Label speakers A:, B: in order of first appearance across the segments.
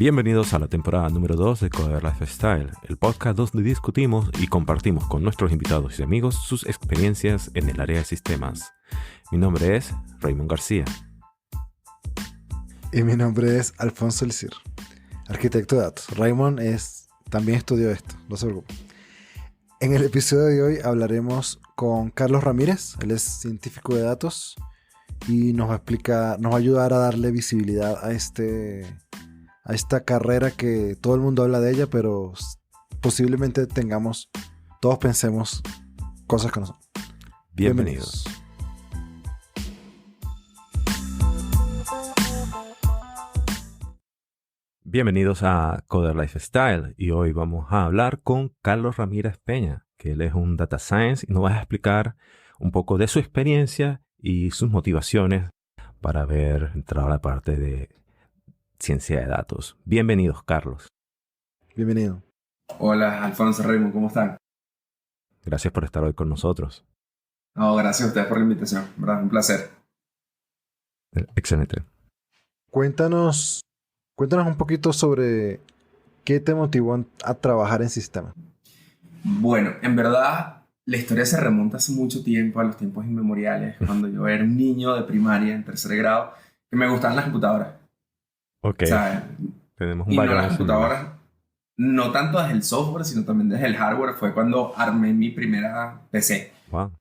A: Bienvenidos a la temporada número 2 de Coder Lifestyle, el podcast donde discutimos y compartimos con nuestros invitados y amigos sus experiencias en el área de sistemas. Mi nombre es Raymond García.
B: Y mi nombre es Alfonso Elcir, arquitecto de datos. Raymond también estudió esto, no se preocupe. En el episodio de hoy hablaremos con Carlos Ramírez, él es científico de datos y nos va a ayudar a darle visibilidad a esta carrera que todo el mundo habla de ella, pero posiblemente todos pensemos cosas que no son.
A: Bienvenidos. Bienvenidos a Coder Lifestyle y hoy vamos a hablar con Carlos Ramírez Peña, que él es un data science y nos va a explicar un poco de su experiencia y sus motivaciones para entrar a la parte de ciencia de datos. Bienvenidos, Carlos.
B: Bienvenido.
C: Hola, Alfonso, Raymond, ¿cómo están?
A: Gracias por estar hoy con nosotros.
C: No, gracias a ustedes por la invitación, ¿verdad? Un placer.
A: Excelente.
B: Cuéntanos un poquito sobre qué te motivó a trabajar en sistemas.
C: Bueno, en verdad, la historia se remonta hace mucho tiempo, a los tiempos inmemoriales, cuando yo era un niño de primaria, en tercer grado, que me gustaban las computadoras.
A: Ok.
C: O sea,
A: tenemos un
C: y no
A: background
C: las computadoras, no tanto desde el software, sino también desde el hardware. Fue cuando armé mi primera PC.
A: Wow.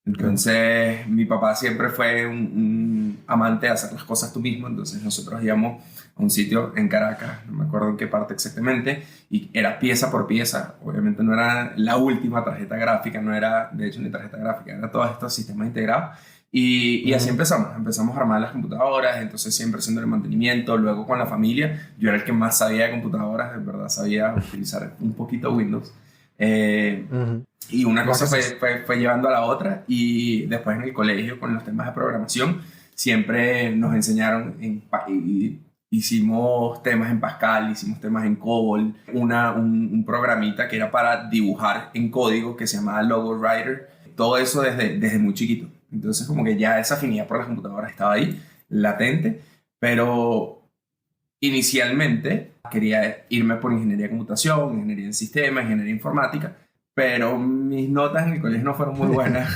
C: Entonces, mi papá siempre fue un amante de hacer las cosas tú mismo. Entonces, nosotros íbamos a un sitio en Caracas, no me acuerdo en qué parte exactamente, y era pieza por pieza. Obviamente no era la última tarjeta gráfica, no era, de hecho, ni tarjeta gráfica, era todos estos sistemas integrados. Y así empezamos a armar las computadoras, entonces siempre haciendo el mantenimiento. Luego con la familia, yo era el que más sabía de computadoras, en verdad sabía utilizar un poquito Windows. Y una cosa fue llevando a la otra, y después en el colegio con los temas de programación siempre nos enseñaron, hicimos temas en Pascal, hicimos temas en COBOL, un programita que era para dibujar en código que se llamaba Logo Writer, todo eso desde muy chiquito. Entonces como que ya esa afinidad por las computadoras estaba ahí, latente, pero inicialmente quería irme por ingeniería de computación, ingeniería en sistemas, ingeniería informática, pero mis notas en el colegio no fueron muy buenas.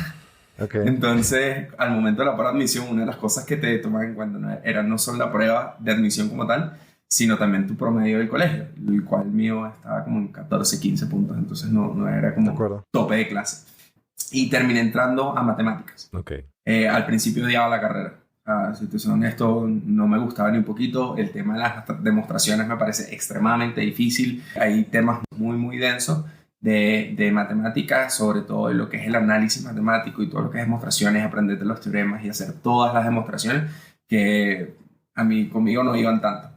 B: Okay.
C: Entonces, al momento de la prueba de admisión, una de las cosas que te toman en cuenta no solo la prueba de admisión como tal, sino también tu promedio del colegio, el cual mío estaba como en 14, 15 puntos, entonces no era como tope de clase. Y terminé entrando a matemáticas.
A: Okay.
C: Al principio odiaba la carrera. Si te soy honesto, no me gustaba ni un poquito. El tema de las demostraciones me parece extremadamente difícil. Hay temas muy, muy densos de matemáticas, sobre todo en lo que es el análisis matemático y todo lo que es demostraciones, aprenderte los teoremas y hacer todas las demostraciones que conmigo no iban tanto.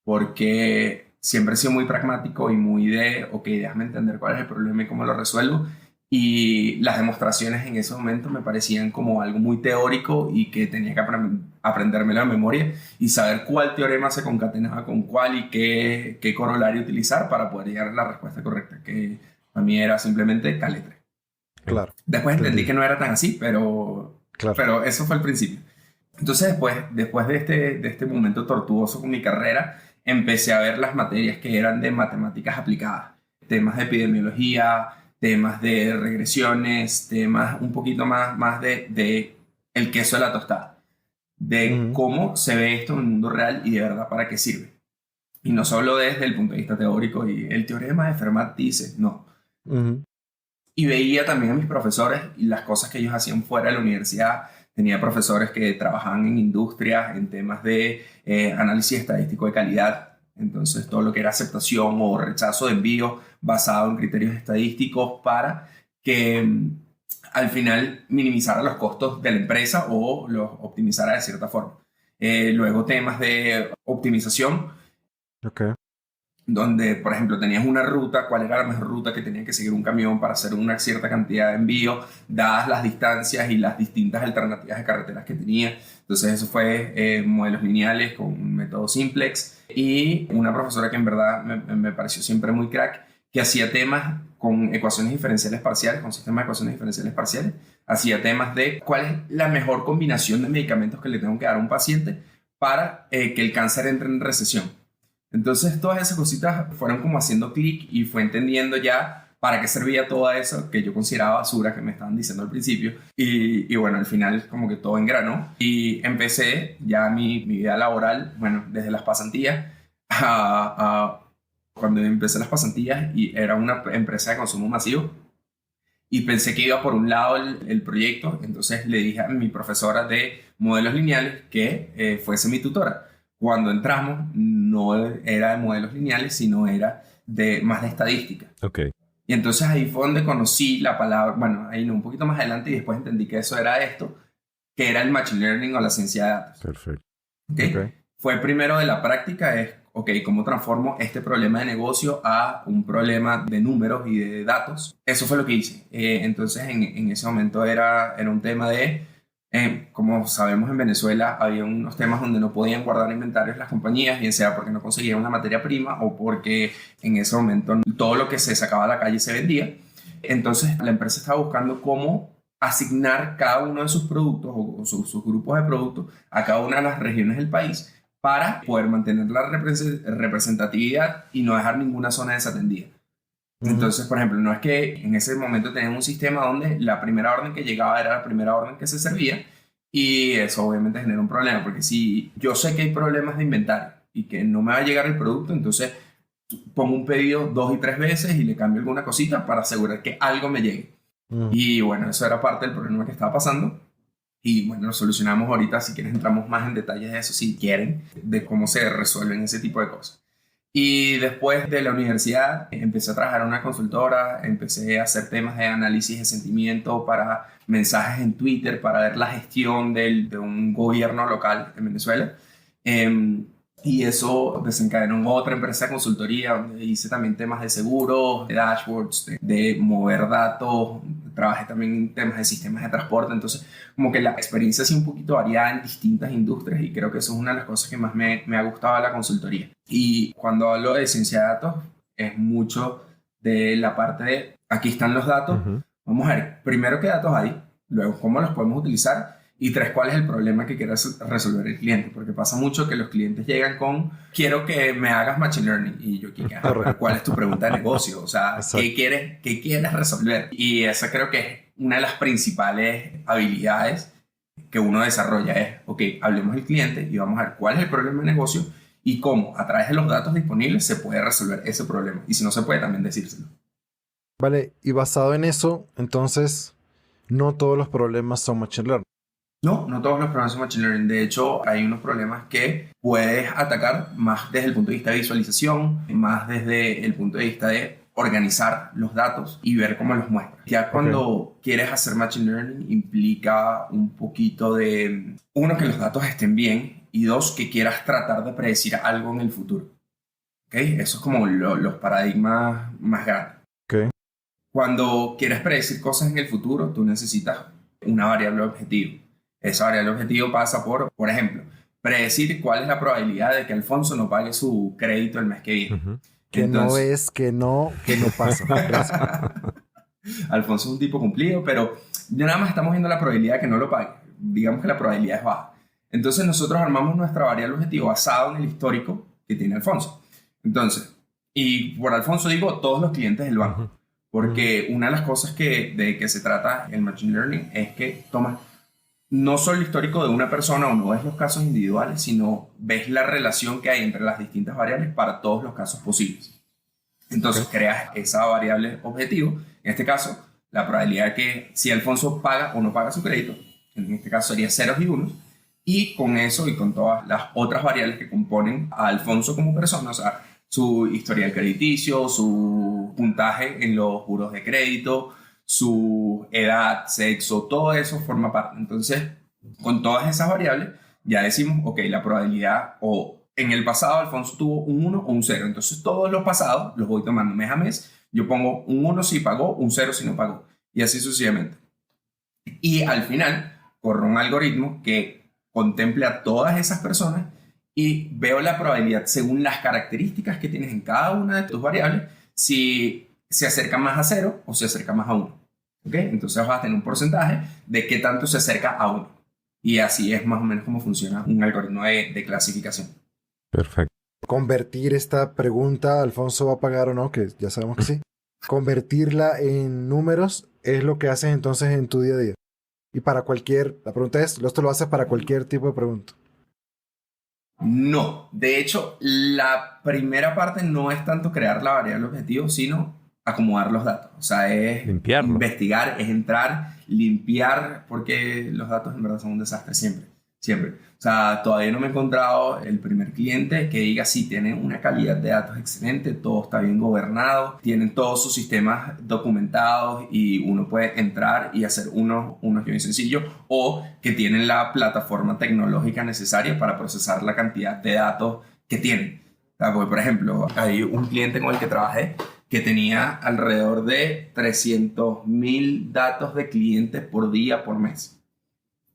C: Porque siempre he sido muy pragmático y muy déjame entender cuál es el problema y cómo lo resuelvo. Y las demostraciones en ese momento me parecían como algo muy teórico y que tenía que aprendérmelo de memoria y saber cuál teorema se concatenaba con cuál y qué corolario utilizar para poder llegar a la respuesta correcta, que a mí era simplemente caletre.
B: Claro.
C: Después entendí que no era tan así, pero eso fue el principio. Entonces después de este momento tortuoso con mi carrera, empecé a ver las materias que eran de matemáticas aplicadas, temas de epidemiología, temas de regresiones, temas un poquito más de el queso de la tostada, de cómo se ve esto en el mundo real y de verdad para qué sirve. Y no solo desde el punto de vista teórico y el teorema de Fermat dice, no. Y veía también a mis profesores y las cosas que ellos hacían fuera de la universidad. Tenía profesores que trabajaban en industrias, en temas de análisis estadístico de calidad. Entonces, todo lo que era aceptación o rechazo de envío basado en criterios estadísticos para que al final minimizara los costos de la empresa o los optimizara de cierta forma. Luego, temas de optimización.
B: Okay.
C: Donde, por ejemplo, tenías una ruta, cuál era la mejor ruta que tenía que seguir un camión para hacer una cierta cantidad de envío, dadas las distancias y las distintas alternativas de carreteras que tenía. Entonces eso fue modelos lineales con un método simplex, y una profesora que en verdad me pareció siempre muy crack, que hacía temas con ecuaciones diferenciales parciales, con sistemas de ecuaciones diferenciales parciales, hacía temas de cuál es la mejor combinación de medicamentos que le tengo que dar a un paciente para que el cáncer entre en recesión. Entonces todas esas cositas fueron como haciendo clic y fue entendiendo ya para qué servía todo eso que yo consideraba basura que me estaban diciendo al principio. Y bueno, al final como que todo engranó y empecé ya mi vida laboral, bueno, desde las pasantías cuando empecé las pasantías y era una empresa de consumo masivo y pensé que iba por un lado el proyecto, entonces le dije a mi profesora de modelos lineales que fuese mi tutora. Cuando entramos no era de modelos lineales, sino era más de estadística.
A: Okay.
C: Y entonces ahí fue donde conocí la palabra, bueno, ahí no, un poquito más adelante y después entendí que eso era esto, que era el Machine Learning o la ciencia de datos.
A: Perfecto.
C: Okay. Fue primero de la práctica, ¿cómo transformo este problema de negocio a un problema de números y de datos? Eso fue lo que hice. Entonces en ese momento era un tema de, como sabemos en Venezuela, había unos temas donde no podían guardar inventarios las compañías, bien sea porque no conseguían una materia prima o porque en ese momento todo lo que se sacaba a la calle se vendía. Entonces la empresa estaba buscando cómo asignar cada uno de sus productos o sus grupos de productos a cada una de las regiones del país para poder mantener la representatividad y no dejar ninguna zona desatendida. Entonces, por ejemplo, no es que en ese momento tenían un sistema donde la primera orden que llegaba era la primera orden que se servía y eso obviamente genera un problema porque si yo sé que hay problemas de inventario y que no me va a llegar el producto, entonces pongo un pedido 2 y 3 veces y le cambio alguna cosita para asegurar que algo me llegue. Y bueno, eso era parte del problema que estaba pasando y bueno, lo solucionamos ahorita. Si quieres entramos más en detalles de eso si quieren, de cómo se resuelven ese tipo de cosas. Y después de la universidad empecé a trabajar en una consultora, empecé a hacer temas de análisis de sentimiento para mensajes en Twitter, para ver la gestión de un gobierno local en Venezuela. Y eso desencadenó en otra empresa de consultoría donde hice también temas de seguros, de dashboards, de mover datos. Trabajé también en temas de sistemas de transporte. Entonces, como que la experiencia es un poquito variada en distintas industrias y creo que eso es una de las cosas que más me ha gustado de la consultoría. Y cuando hablo de ciencia de datos, es mucho de la parte de aquí están los datos. Vamos a ver primero qué datos hay, luego cómo los podemos utilizar y 3, cuál es el problema que quiere resolver el cliente. Porque pasa mucho que los clientes llegan con quiero que me hagas Machine Learning y yo ¿cuál es tu pregunta de negocio? O sea, ¿qué quieres resolver? Y esa creo que es una de las principales habilidades que uno desarrolla es, hablemos del cliente y vamos a ver cuál es el problema de negocio y cómo a través de los datos disponibles se puede resolver ese problema. Y si no se puede, también decírselo.
B: Vale, y basado en eso, entonces, no todos los problemas son Machine Learning.
C: No todos los problemas son Machine Learning. De hecho, hay unos problemas que puedes atacar más desde el punto de vista de visualización, más desde el punto de vista de organizar los datos y ver cómo los muestras. Ya cuando quieres hacer Machine Learning implica un poquito de, 1, que los datos estén bien y 2, que quieras tratar de predecir algo en el futuro. Eso es como los paradigmas más grandes. Cuando quieres predecir cosas en el futuro, tú necesitas una variable objetivo. Esa variable objetivo pasa por ejemplo, predecir cuál es la probabilidad de que Alfonso no pague su crédito el mes que viene.
B: Que no pasa.
C: Alfonso es un tipo cumplido, pero ya nada más estamos viendo la probabilidad de que no lo pague. Digamos que la probabilidad es baja. Entonces nosotros armamos nuestra variable objetivo basado en el histórico que tiene Alfonso. Entonces, y por Alfonso digo todos los clientes del banco. Porque una de las cosas de que se trata el Machine Learning es que tomas no solo el histórico de una persona o no ves los casos individuales, sino ves la relación que hay entre las distintas variables para todos los casos posibles. Entonces creas esa variable objetivo, en este caso la probabilidad de que si Alfonso paga o no paga su crédito, en este caso sería ceros y unos, y con eso y con todas las otras variables que componen a Alfonso como persona, o sea, su historial crediticio, su puntaje en los juros de crédito, su edad, sexo, todo eso forma parte. Entonces, con todas esas variables, ya decimos, la probabilidad, o en el pasado Alfonso tuvo un 1 o un 0. Entonces, todos los pasados los voy tomando mes a mes. Yo pongo un 1 si pagó, un 0 si no pagó. Y así sucesivamente. Y al final, corro un algoritmo que contemple a todas esas personas y veo la probabilidad según las características que tienes en cada una de tus variables, si se acerca más a 0 o se acerca más a 1. Entonces vas a tener un porcentaje de qué tanto se acerca a 1. Y así es más o menos como funciona un algoritmo de clasificación.
A: Perfecto.
B: convertir esta pregunta, ¿Alfonso va a pagar o no? Que ya sabemos que sí. Convertirla en números es lo que haces entonces en tu día a día. Y la pregunta es, ¿esto lo haces para cualquier tipo de pregunta?
C: No, de hecho, la primera parte no es tanto crear la variable objetivo, sino acomodar los datos. O sea, es
A: Limpiarlo.
C: investigar, es entrar, limpiar, porque los datos en verdad son un desastre siempre, siempre. O sea, todavía no me he encontrado el primer cliente que diga, sí, tiene una calidad de datos excelente, todo está bien gobernado, tienen todos sus sistemas documentados y uno puede entrar y hacer unos bien sencillos, o que tienen la plataforma tecnológica necesaria para procesar la cantidad de datos que tienen. O sea, porque, por ejemplo, hay un cliente con el que trabajé que tenía alrededor de 300.000 datos de clientes por día, por mes.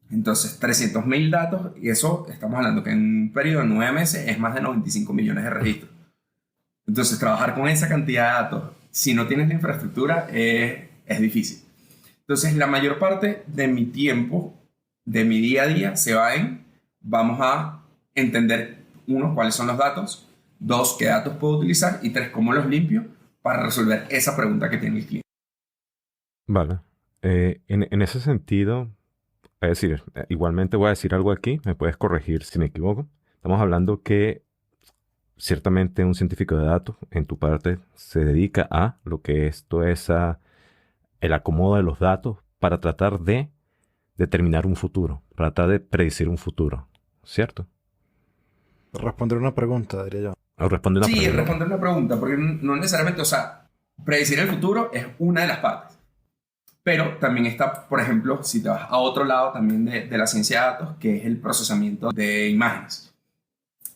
C: Entonces, 300.000 datos, y eso estamos hablando que en un periodo de 9 meses es más de 95 millones de registros. Entonces, trabajar con esa cantidad de datos, si no tienes la infraestructura, es difícil. Entonces, la mayor parte de mi tiempo, de mi día a día, se va en, vamos a entender, uno, cuáles son los datos, dos, qué datos puedo utilizar, y tres, cómo los limpio para resolver esa pregunta que tiene el cliente.
A: Vale. En ese sentido, es decir, igualmente voy a decir algo aquí, me puedes corregir si me equivoco. Estamos hablando que ciertamente un científico de datos, en tu parte, se dedica a lo que esto es el acomodo de los datos para tratar de determinar un futuro, para tratar de predecir un futuro, ¿cierto?
B: Responder una pregunta, diría yo.
A: O responder una
C: Sí,
A: pregunta.
C: responder una pregunta, porque no necesariamente, o sea, predecir el futuro es una de las partes. Pero también está, por ejemplo, si te vas a otro lado también de la ciencia de datos, que es el procesamiento de imágenes.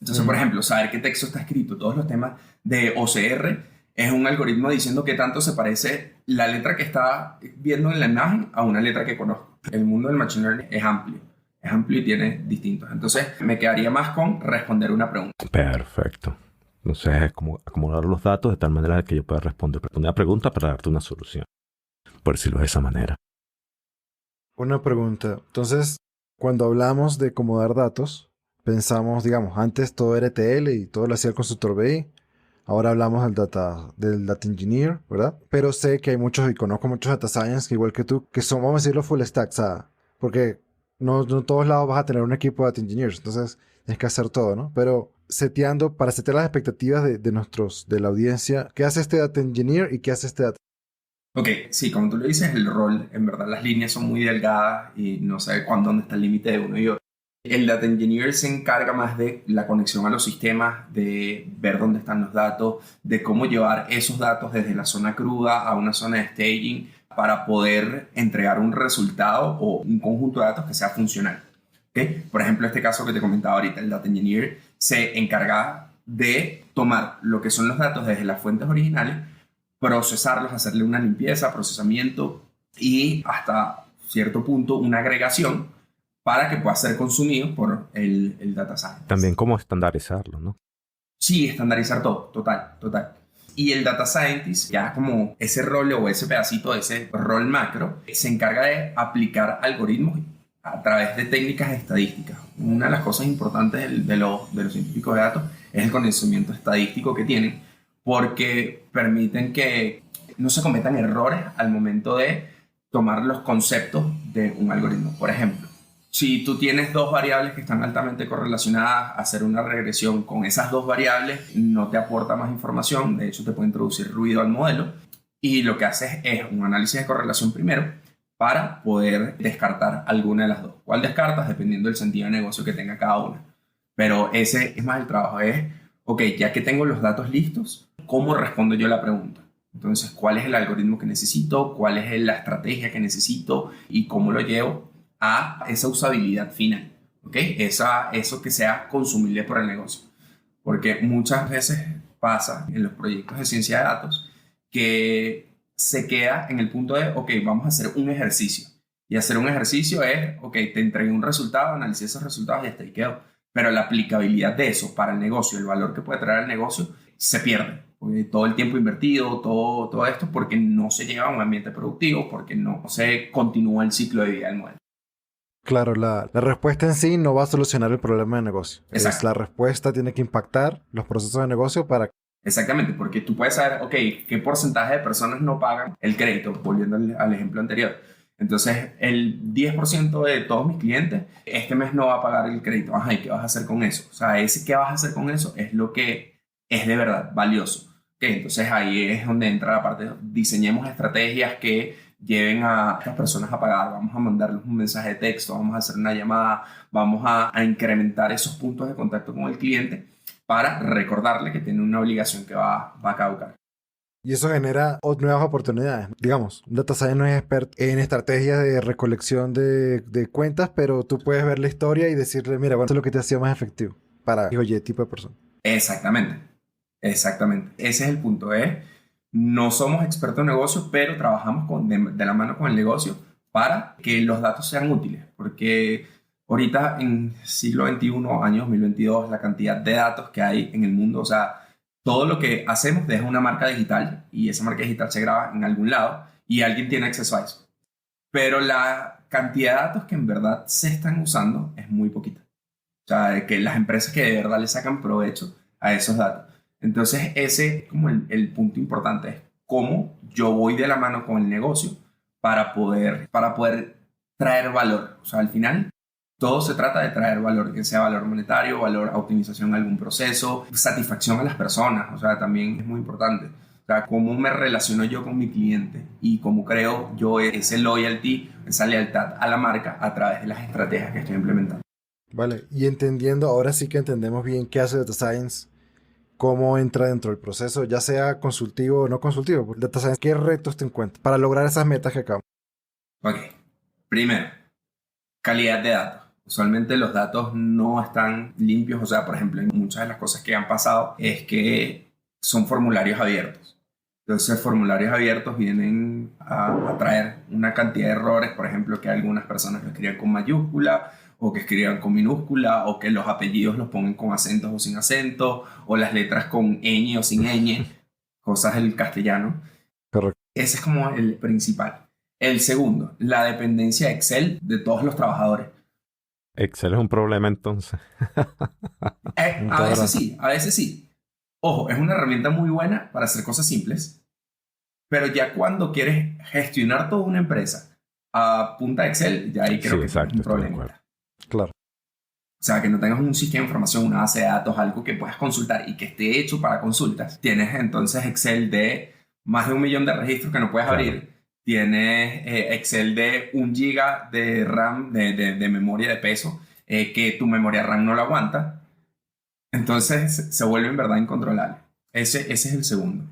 C: Entonces, por ejemplo, saber qué texto está escrito, todos los temas de OCR, es un algoritmo diciendo qué tanto se parece la letra que está viendo en la imagen a una letra que conozco. El mundo del machine learning es amplio y tiene distintos. Entonces, me quedaría más con responder una pregunta.
A: Perfecto. Entonces, es como acomodar los datos de tal manera que yo pueda responder una pregunta para darte una solución, por decirlo de esa manera.
B: Una pregunta. Entonces, cuando hablamos de acomodar datos, pensamos, digamos, antes todo era ETL y todo lo hacía el consultor BI. Ahora hablamos del data engineer, ¿verdad? Pero sé que hay muchos, y conozco muchos data science, que igual que tú, que son, vamos a decirlo, full stack, ¿sabes? Porque no en todos lados vas a tener un equipo de data engineers, entonces tienes que hacer todo, ¿no? Pero para setear las expectativas de la audiencia, ¿qué hace este data engineer y qué hace este data?
C: Ok, sí, como tú lo dices, el rol, en verdad las líneas son muy delgadas y no sé dónde está el límite de uno y otro. El data engineer se encarga más de la conexión a los sistemas, de ver dónde están los datos, de cómo llevar esos datos desde la zona cruda a una zona de staging para poder entregar un resultado o un conjunto de datos que sea funcional. ¿Okay? Por ejemplo, este caso que te comentaba ahorita, el data engineer se encarga de tomar lo que son los datos desde las fuentes originales, procesarlos, hacerle una limpieza, procesamiento y hasta cierto punto una agregación para que pueda ser consumido por el data scientist.
A: También cómo estandarizarlo, ¿no?
C: Sí, estandarizar todo, total. Y el data scientist, ya como ese rol o ese pedacito, ese rol macro, se encarga de aplicar algoritmos a través de técnicas estadísticas. Una de las cosas importantes de los científicos de datos es el conocimiento estadístico que tienen, porque permiten que no se cometan errores al momento de tomar los conceptos de un algoritmo. Por ejemplo, si tú tienes dos variables que están altamente correlacionadas, hacer una regresión con esas dos variables no te aporta más información, de hecho te puede introducir ruido al modelo, y lo que haces es un análisis de correlación primero para poder descartar alguna de las dos. ¿Cuál descartas? Dependiendo del sentido de negocio que tenga cada una. Pero ese es más el trabajo, es, ok, ya que tengo los datos listos, ¿cómo respondo yo a la pregunta? Entonces, ¿cuál es el algoritmo que necesito? ¿Cuál es la estrategia que necesito? ¿Y cómo lo llevo a esa usabilidad final? ¿Ok? Eso que sea consumible por el negocio. Porque muchas veces pasa en los proyectos de ciencia de datos que se queda en el punto de, ok, vamos a hacer un ejercicio. Y hacer un ejercicio es, ok, te entregué un resultado, analicé esos resultados y hasta ahí quedó. Pero la aplicabilidad de eso para el negocio, el valor que puede traer al negocio, se pierde. Porque todo el tiempo invertido, todo esto, porque no se llega a un ambiente productivo, porque no se continúa el ciclo de vida del modelo.
B: Claro, la respuesta en sí no va a solucionar el problema de negocio.
C: Exacto.
B: La respuesta tiene que impactar los procesos de negocio para...
C: Exactamente, porque tú puedes saber, ok, qué porcentaje de personas no pagan el crédito, volviendo al ejemplo anterior. Entonces, el 10% de todos mis clientes este mes no va a pagar el crédito. Ajá, ¿y qué vas a hacer con eso? O sea, ese qué vas a hacer con eso es lo que es de verdad valioso. Okay, entonces ahí es donde entra la parte, diseñemos estrategias que lleven a estas personas a pagar. Vamos a mandarles un mensaje de texto, vamos a hacer una llamada, vamos a incrementar esos puntos de contacto con el cliente para recordarle que tiene una obligación que va a caducar.
B: Y eso genera nuevas oportunidades. Digamos, un data science no es experto en estrategias de recolección de cuentas, pero tú puedes ver la historia y decirle, mira, bueno, eso es lo que te hacía más efectivo para oye, tipo de persona.
C: Exactamente, exactamente. Ese es el punto. No somos expertos en negocios, pero trabajamos de la mano con el negocio para que los datos sean útiles. Porque ahorita en siglo XXI, año 2022, la cantidad de datos que hay en el mundo, o sea, todo lo que hacemos deja una marca digital y esa marca digital se graba en algún lado y alguien tiene acceso a eso. Pero la cantidad de datos que en verdad se están usando es muy poquita. O sea, que las empresas que de verdad le sacan provecho a esos datos. Entonces, ese es como el punto importante, es cómo yo voy de la mano con el negocio para poder traer valor. O sea, al final, todo se trata de traer valor, que sea valor monetario, valor a optimización de algún proceso, satisfacción a las personas, o sea, también es muy importante. O sea, cómo me relaciono yo con mi cliente y cómo creo yo ese loyalty, esa lealtad a la marca a través de las estrategias que estoy implementando.
B: Vale, y entendiendo, ahora sí que entendemos bien qué hace Data Science, cómo entra dentro del proceso, ya sea consultivo o no consultivo. Data Science, ¿qué retos te encuentras para lograr esas metas que acabamos?
C: Ok, primero, calidad de datos. Usualmente los datos no están limpios, o sea, por ejemplo, muchas de las cosas que han pasado es que son formularios abiertos. Entonces, formularios abiertos vienen a traer una cantidad de errores, por ejemplo, que algunas personas lo escriban con mayúscula o que escriban con minúscula o que los apellidos los pongan con acentos o sin acento o las letras con ñ o sin ñ, cosas del castellano.
B: Correcto.
C: Ese es como el principal. El segundo, la dependencia de Excel de todos los trabajadores.
A: Excel es un problema entonces.
C: A veces sí, a veces sí. Ojo, es una herramienta muy buena para hacer cosas simples, pero ya cuando quieres gestionar toda una empresa a punta de Excel, ya ahí creo que es un problema.
B: Claro.
C: O sea, que no tengas un sistema de información, una base de datos, algo que puedas consultar y que esté hecho para consultas. Tienes entonces Excel de más de 1 millón de registros que no puedes abrir. Tienes Excel de 1 giga de RAM, de memoria de peso, que tu memoria RAM no lo aguanta. Entonces se vuelve en verdad incontrolable. Ese es el segundo.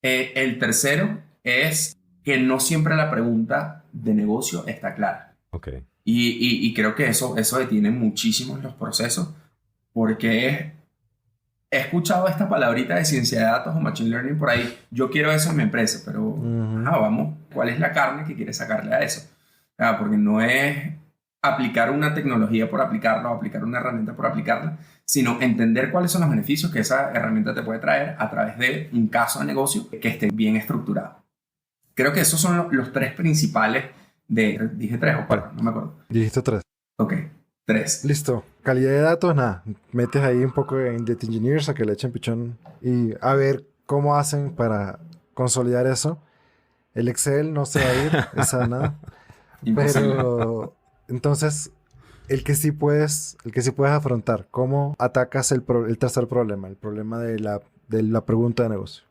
C: El tercero es que no siempre la pregunta de negocio está clara.
A: Okay.
C: Y creo que eso detiene muchísimo los procesos porque he escuchado esta palabrita de ciencia de datos o machine learning por ahí. Yo quiero eso en mi empresa, pero vamos, ¿cuál es la carne que quieres sacarle a eso? Porque no es aplicar una tecnología por aplicarla o aplicar una herramienta por aplicarla, sino entender cuáles son los beneficios que esa herramienta te puede traer a través de un caso de negocio que esté bien estructurado. Creo que esos son los 3 principales dije 3 o 4, no me acuerdo.
B: Dijiste 3.
C: Ok, 3.
B: Listo. Calidad de datos, nada. Metes ahí un poco en Data Engineers a que le echen pichón y a ver cómo hacen para consolidar eso. El Excel no se va a ir, esa nada. Pero entonces, el que sí puedes afrontar, ¿cómo atacas el tercer problema? El problema de la pregunta de negocio.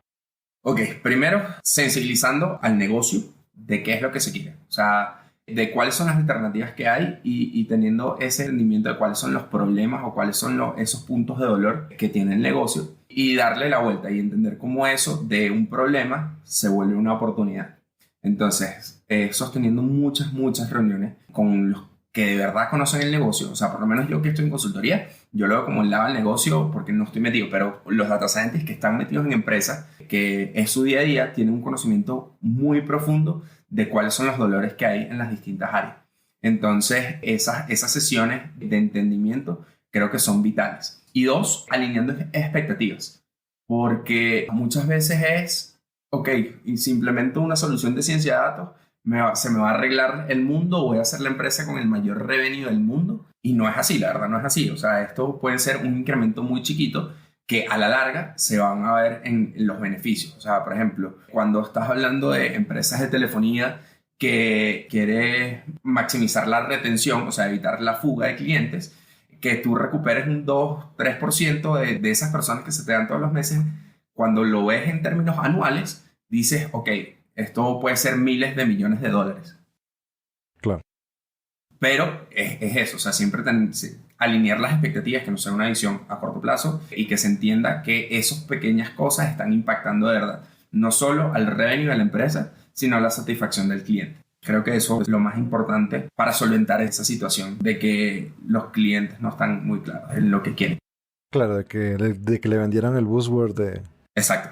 C: Ok, primero, sensibilizando al negocio de qué es lo que se quiere. O sea, de cuáles son las alternativas que hay y teniendo ese entendimiento de cuáles son los problemas o cuáles son esos puntos de dolor que tiene el negocio y darle la vuelta y entender cómo eso de un problema se vuelve una oportunidad. Entonces, sosteniendo muchas reuniones con los que de verdad conocen el negocio, o sea, por lo menos yo que estoy en consultoría, yo lo veo como el lado del negocio porque no estoy metido, pero los data scientists que están metidos en empresas, que es su día a día, tienen un conocimiento muy profundo de cuáles son los dolores que hay en las distintas áreas. Entonces, esas sesiones de entendimiento creo que son vitales. Y 2, alineando expectativas, porque muchas veces es, ok, y si implemento una solución de ciencia de datos, se me va a arreglar el mundo, voy a ser la empresa con el mayor revenue del mundo. Y no es así, la verdad no es así. O sea, esto puede ser un incremento muy chiquito que a la larga se van a ver en los beneficios. O sea, por ejemplo, cuando estás hablando de empresas de telefonía que quieres maximizar la retención, o sea, evitar la fuga de clientes, que tú recuperes un 2-3% de esas personas que se te dan todos los meses, cuando lo ves en términos anuales, dices, ok, esto puede ser miles de millones de dólares.
B: Claro.
C: Pero es eso, o sea, siempre alinear las expectativas, que no sea una visión a corto plazo y que se entienda que esas pequeñas cosas están impactando de verdad, no solo al revenue de la empresa, sino a la satisfacción del cliente. Creo que eso es lo más importante para solventar esa situación de que los clientes no están muy claros en lo que quieren.
B: Claro, de que le vendieran el buzzword de...
C: Exacto,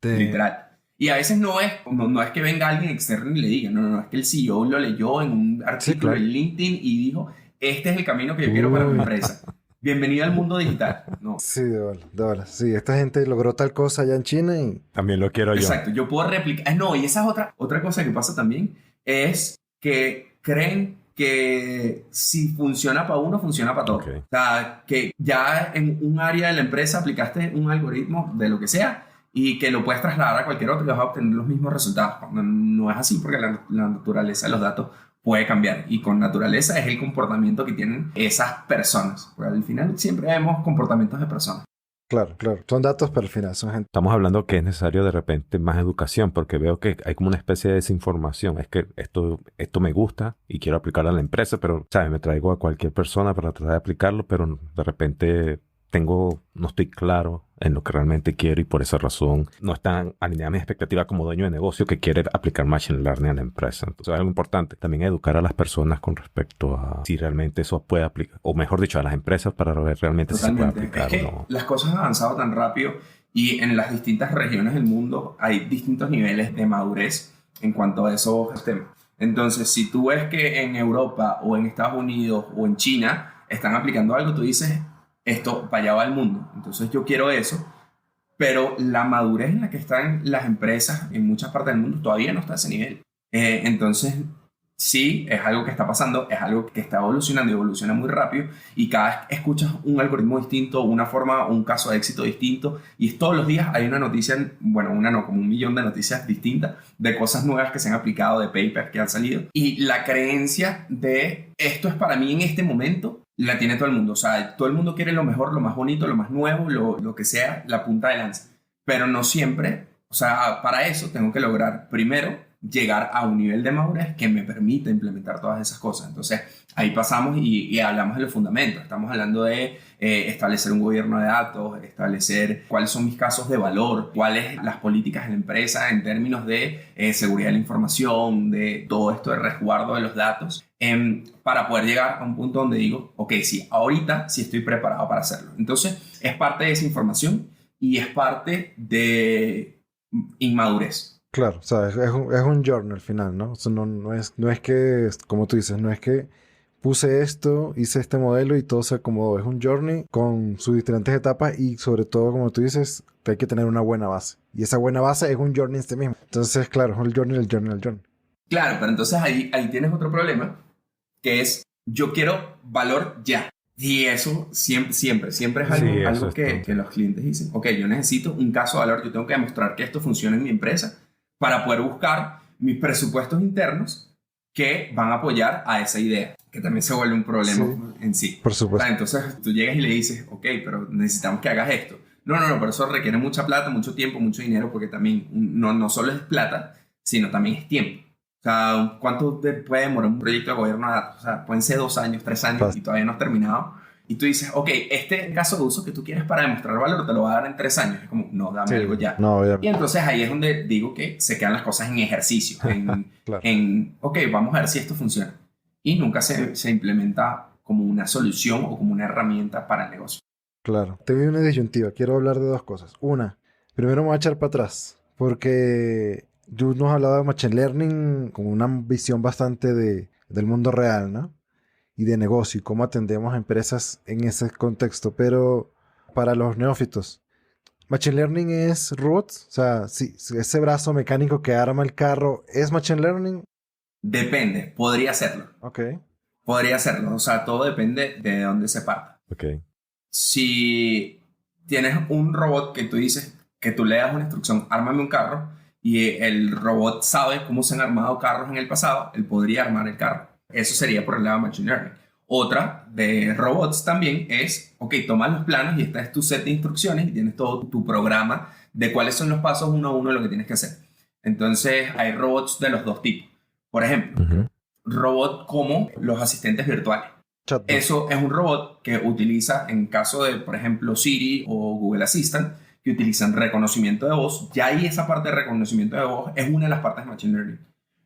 C: literal. Y a veces no es que venga alguien externo y le diga, no, es que el CEO lo leyó en un artículo en LinkedIn y dijo, este es el camino que yo quiero para mi empresa. Bienvenido al mundo digital. No.
B: Sí, de bola. Sí, esta gente logró tal cosa allá en China y...
A: También lo quiero yo.
C: Exacto, yo puedo replicar. No, y esa es otra cosa que pasa también, es que creen que si funciona para uno, funciona para todo.
A: Okay.
C: O sea, que ya en un área de la empresa aplicaste un algoritmo de lo que sea y que lo puedes trasladar a cualquier otro y vas a obtener los mismos resultados. No es así, porque la naturaleza de los datos puede cambiar, y con naturaleza es el comportamiento que tienen esas personas, porque al final siempre vemos comportamientos de personas.
B: Claro. Son datos, pero al final son gente.
A: Estamos hablando que es necesario de repente más educación, porque veo que hay como una especie de desinformación. Es que esto me gusta y quiero aplicarlo a la empresa, pero, ¿sabes? Me traigo a cualquier persona para tratar de aplicarlo, pero de repente no estoy claro en lo que realmente quiero, y por esa razón no están alineadas mis expectativas como dueño de negocio que quiere aplicar Machine Learning a la empresa. Entonces es algo importante también educar a las personas con respecto a si realmente eso puede aplicar, o mejor dicho, a las empresas para ver realmente
C: Totalmente.
A: si se puede aplicar
C: es que
A: o no.
C: Las cosas han avanzado tan rápido y en las distintas regiones del mundo hay distintos niveles de madurez en cuanto a esos temas. Entonces, si tú ves que en Europa o en Estados Unidos o en China están aplicando algo, tú dices, esto para allá va el mundo. Entonces yo quiero eso, pero la madurez en la que están las empresas en muchas partes del mundo todavía no está a ese nivel. Entonces sí, es algo que está pasando, es algo que está evolucionando y evoluciona muy rápido, y cada vez escuchas un algoritmo distinto, una forma, un caso de éxito distinto, y todos los días hay una noticia, bueno, una no, como 1 millón de noticias distintas de cosas nuevas que se han aplicado, de papers que han salido, y la creencia de esto es para mí en este momento la tiene todo el mundo. O sea, todo el mundo quiere lo mejor, lo más bonito, lo más nuevo, lo que sea, la punta de lanza. Pero no siempre, o sea, para eso tengo que lograr primero llegar a un nivel de madurez que me permita implementar todas esas cosas. Entonces, ahí pasamos y hablamos de los fundamentos. Estamos hablando de establecer un gobierno de datos, establecer cuáles son mis casos de valor, cuáles las políticas de la empresa en términos de seguridad de la información, de todo esto de resguardo de los datos, para poder llegar a un punto donde digo, ok, sí, ahorita sí estoy preparado para hacerlo. Entonces, es parte de esa información y es parte de inmadurez.
B: Claro, o sea, es un journey al final, ¿no? O sea, no es que, como tú dices, no es que puse esto, hice este modelo y todo se acomodó. Es un journey con sus diferentes etapas y sobre todo, como tú dices, que hay que tener una buena base. Y esa buena base es un journey en sí mismo. Entonces, claro, es el journey.
C: Claro, pero entonces ahí tienes otro problema, que es yo quiero valor ya. Y eso siempre es algo que los clientes dicen, ok, yo necesito un caso de valor, yo tengo que demostrar que esto funciona en mi empresa para poder buscar mis presupuestos internos que van a apoyar a esa idea, que también se vuelve un problema en sí.
B: Por supuesto.
C: Entonces tú llegas y le dices, ok, pero necesitamos que hagas esto. No, pero eso requiere mucha plata, mucho tiempo, mucho dinero, porque también no solo es plata, sino también es tiempo. O sea, ¿cuánto te puede demorar un proyecto de gobierno de datos? O sea, pueden ser 2 años, 3 años y todavía no has terminado. Y tú dices, ok, este caso de uso que tú quieres para demostrar valor te lo va a dar en 3 años. Es como, no, dame algo ya.
B: No,
C: y entonces ahí es donde digo que se quedan las cosas en ejercicio.
B: Claro.
C: Ok, vamos a ver si esto funciona. Y nunca se implementa como una solución o como una herramienta para el negocio.
B: Claro. Te doy una disyuntiva. Quiero hablar de 2 cosas. Una, primero me voy a echar para atrás. Porque tú nos has hablado de Machine Learning con una visión bastante del mundo real, ¿no? Y de negocio y cómo atendemos a empresas en ese contexto. Pero para los neófitos, ¿Machine Learning es robots? O sea, sí, ese brazo mecánico que arma el carro, ¿es Machine Learning?
C: Depende, podría hacerlo.
B: Ok.
C: Podría hacerlo, o sea, todo depende de dónde se parta.
A: Ok.
C: Si tienes un robot que tú dices, que tú le das una instrucción, ármame un carro, y el robot sabe cómo se han armado carros en el pasado, él podría armar el carro. Eso sería por el lado de Machine Learning. Otra de robots también es, ok, tomas los planos y esta es tu set de instrucciones y tienes todo tu programa de cuáles son los pasos uno a uno de lo que tienes que hacer. Entonces hay robots de los dos tipos. Por ejemplo, robot como los asistentes virtuales.
B: Chatbot.
C: Eso es un robot que utiliza, en caso de, por ejemplo, Siri o Google Assistant, que utilizan reconocimiento de voz. Ya ahí esa parte de reconocimiento de voz es una de las partes de Machine Learning.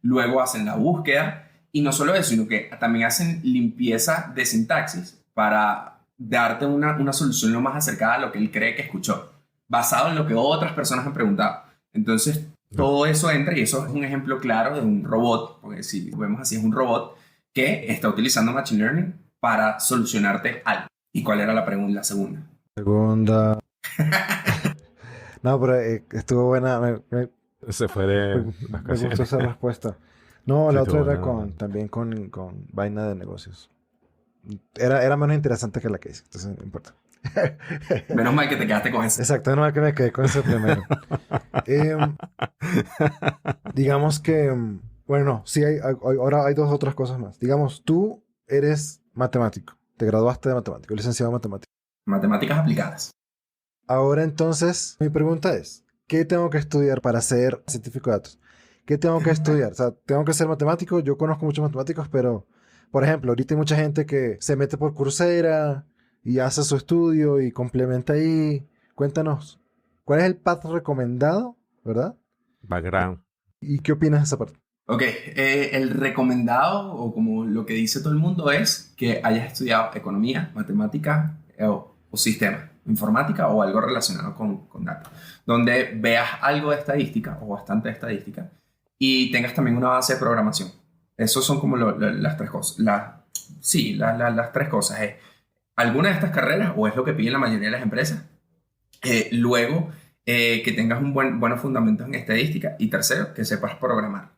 C: Luego hacen la búsqueda y no solo eso, sino que también hacen limpieza de sintaxis para darte una solución lo más acercada a lo que él cree que escuchó, basado en lo que otras personas han preguntado. Entonces, todo eso entra y eso es un ejemplo claro de un robot, porque si vemos así, es un robot que está utilizando Machine Learning para solucionarte algo. ¿Y cuál era la pregunta, la segunda?
B: Segunda. No, pero estuvo buena.
A: Se fue de
B: Me gustó esa respuesta. No,
A: Sí,
B: la otra
A: estuvo
B: era
A: buena.
B: también con vaina de negocios. Era menos interesante que la que hice, entonces no importa.
C: Menos mal que te quedaste con eso.
B: Exacto, no que me quedé con eso primero. Digamos que, bueno, no, sí ahora hay dos otras cosas más. Digamos, tú eres matemático, te graduaste de matemático, licenciado en matemática.
C: Matemáticas aplicadas.
B: Ahora entonces, mi pregunta es, ¿qué tengo que estudiar para ser científico de datos? ¿Qué tengo que estudiar? O sea, ¿tengo que ser matemático? Yo conozco muchos matemáticos, pero, por ejemplo, ahorita hay mucha gente que se mete por Coursera y hace su estudio y complementa ahí. Cuéntanos, ¿cuál es el path recomendado, verdad?
A: Background.
B: ¿Y qué opinas de esa parte?
C: Ok, el recomendado, o como lo que dice todo el mundo, es que hayas estudiado economía, matemática o sistema, informática o algo relacionado con datos, donde veas algo de estadística o bastante de estadística y tengas también una base de programación. Esos son como las tres cosas. Las tres cosas. Alguna de estas carreras, o es lo que piden la mayoría de las empresas. Luego, que tengas buenos fundamentos en estadística. Y tercero, que sepas programar.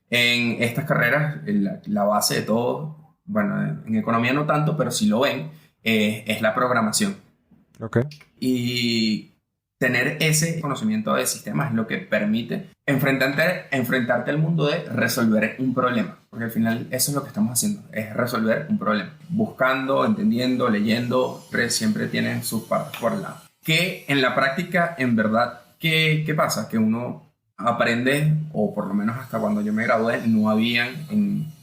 C: En estas carreras, la base de todo, bueno, en economía no tanto, pero si lo ven, es la programación.
B: Ok.
C: Y tener ese conocimiento de sistemas es lo que permite enfrentarte al mundo de resolver un problema. Porque al final eso es lo que estamos haciendo, es resolver un problema. Buscando, entendiendo, leyendo, siempre tienen sus partes por el lado. Que en la práctica, en verdad, ¿qué pasa? Que uno aprende, o por lo menos hasta cuando yo me gradué, no habían,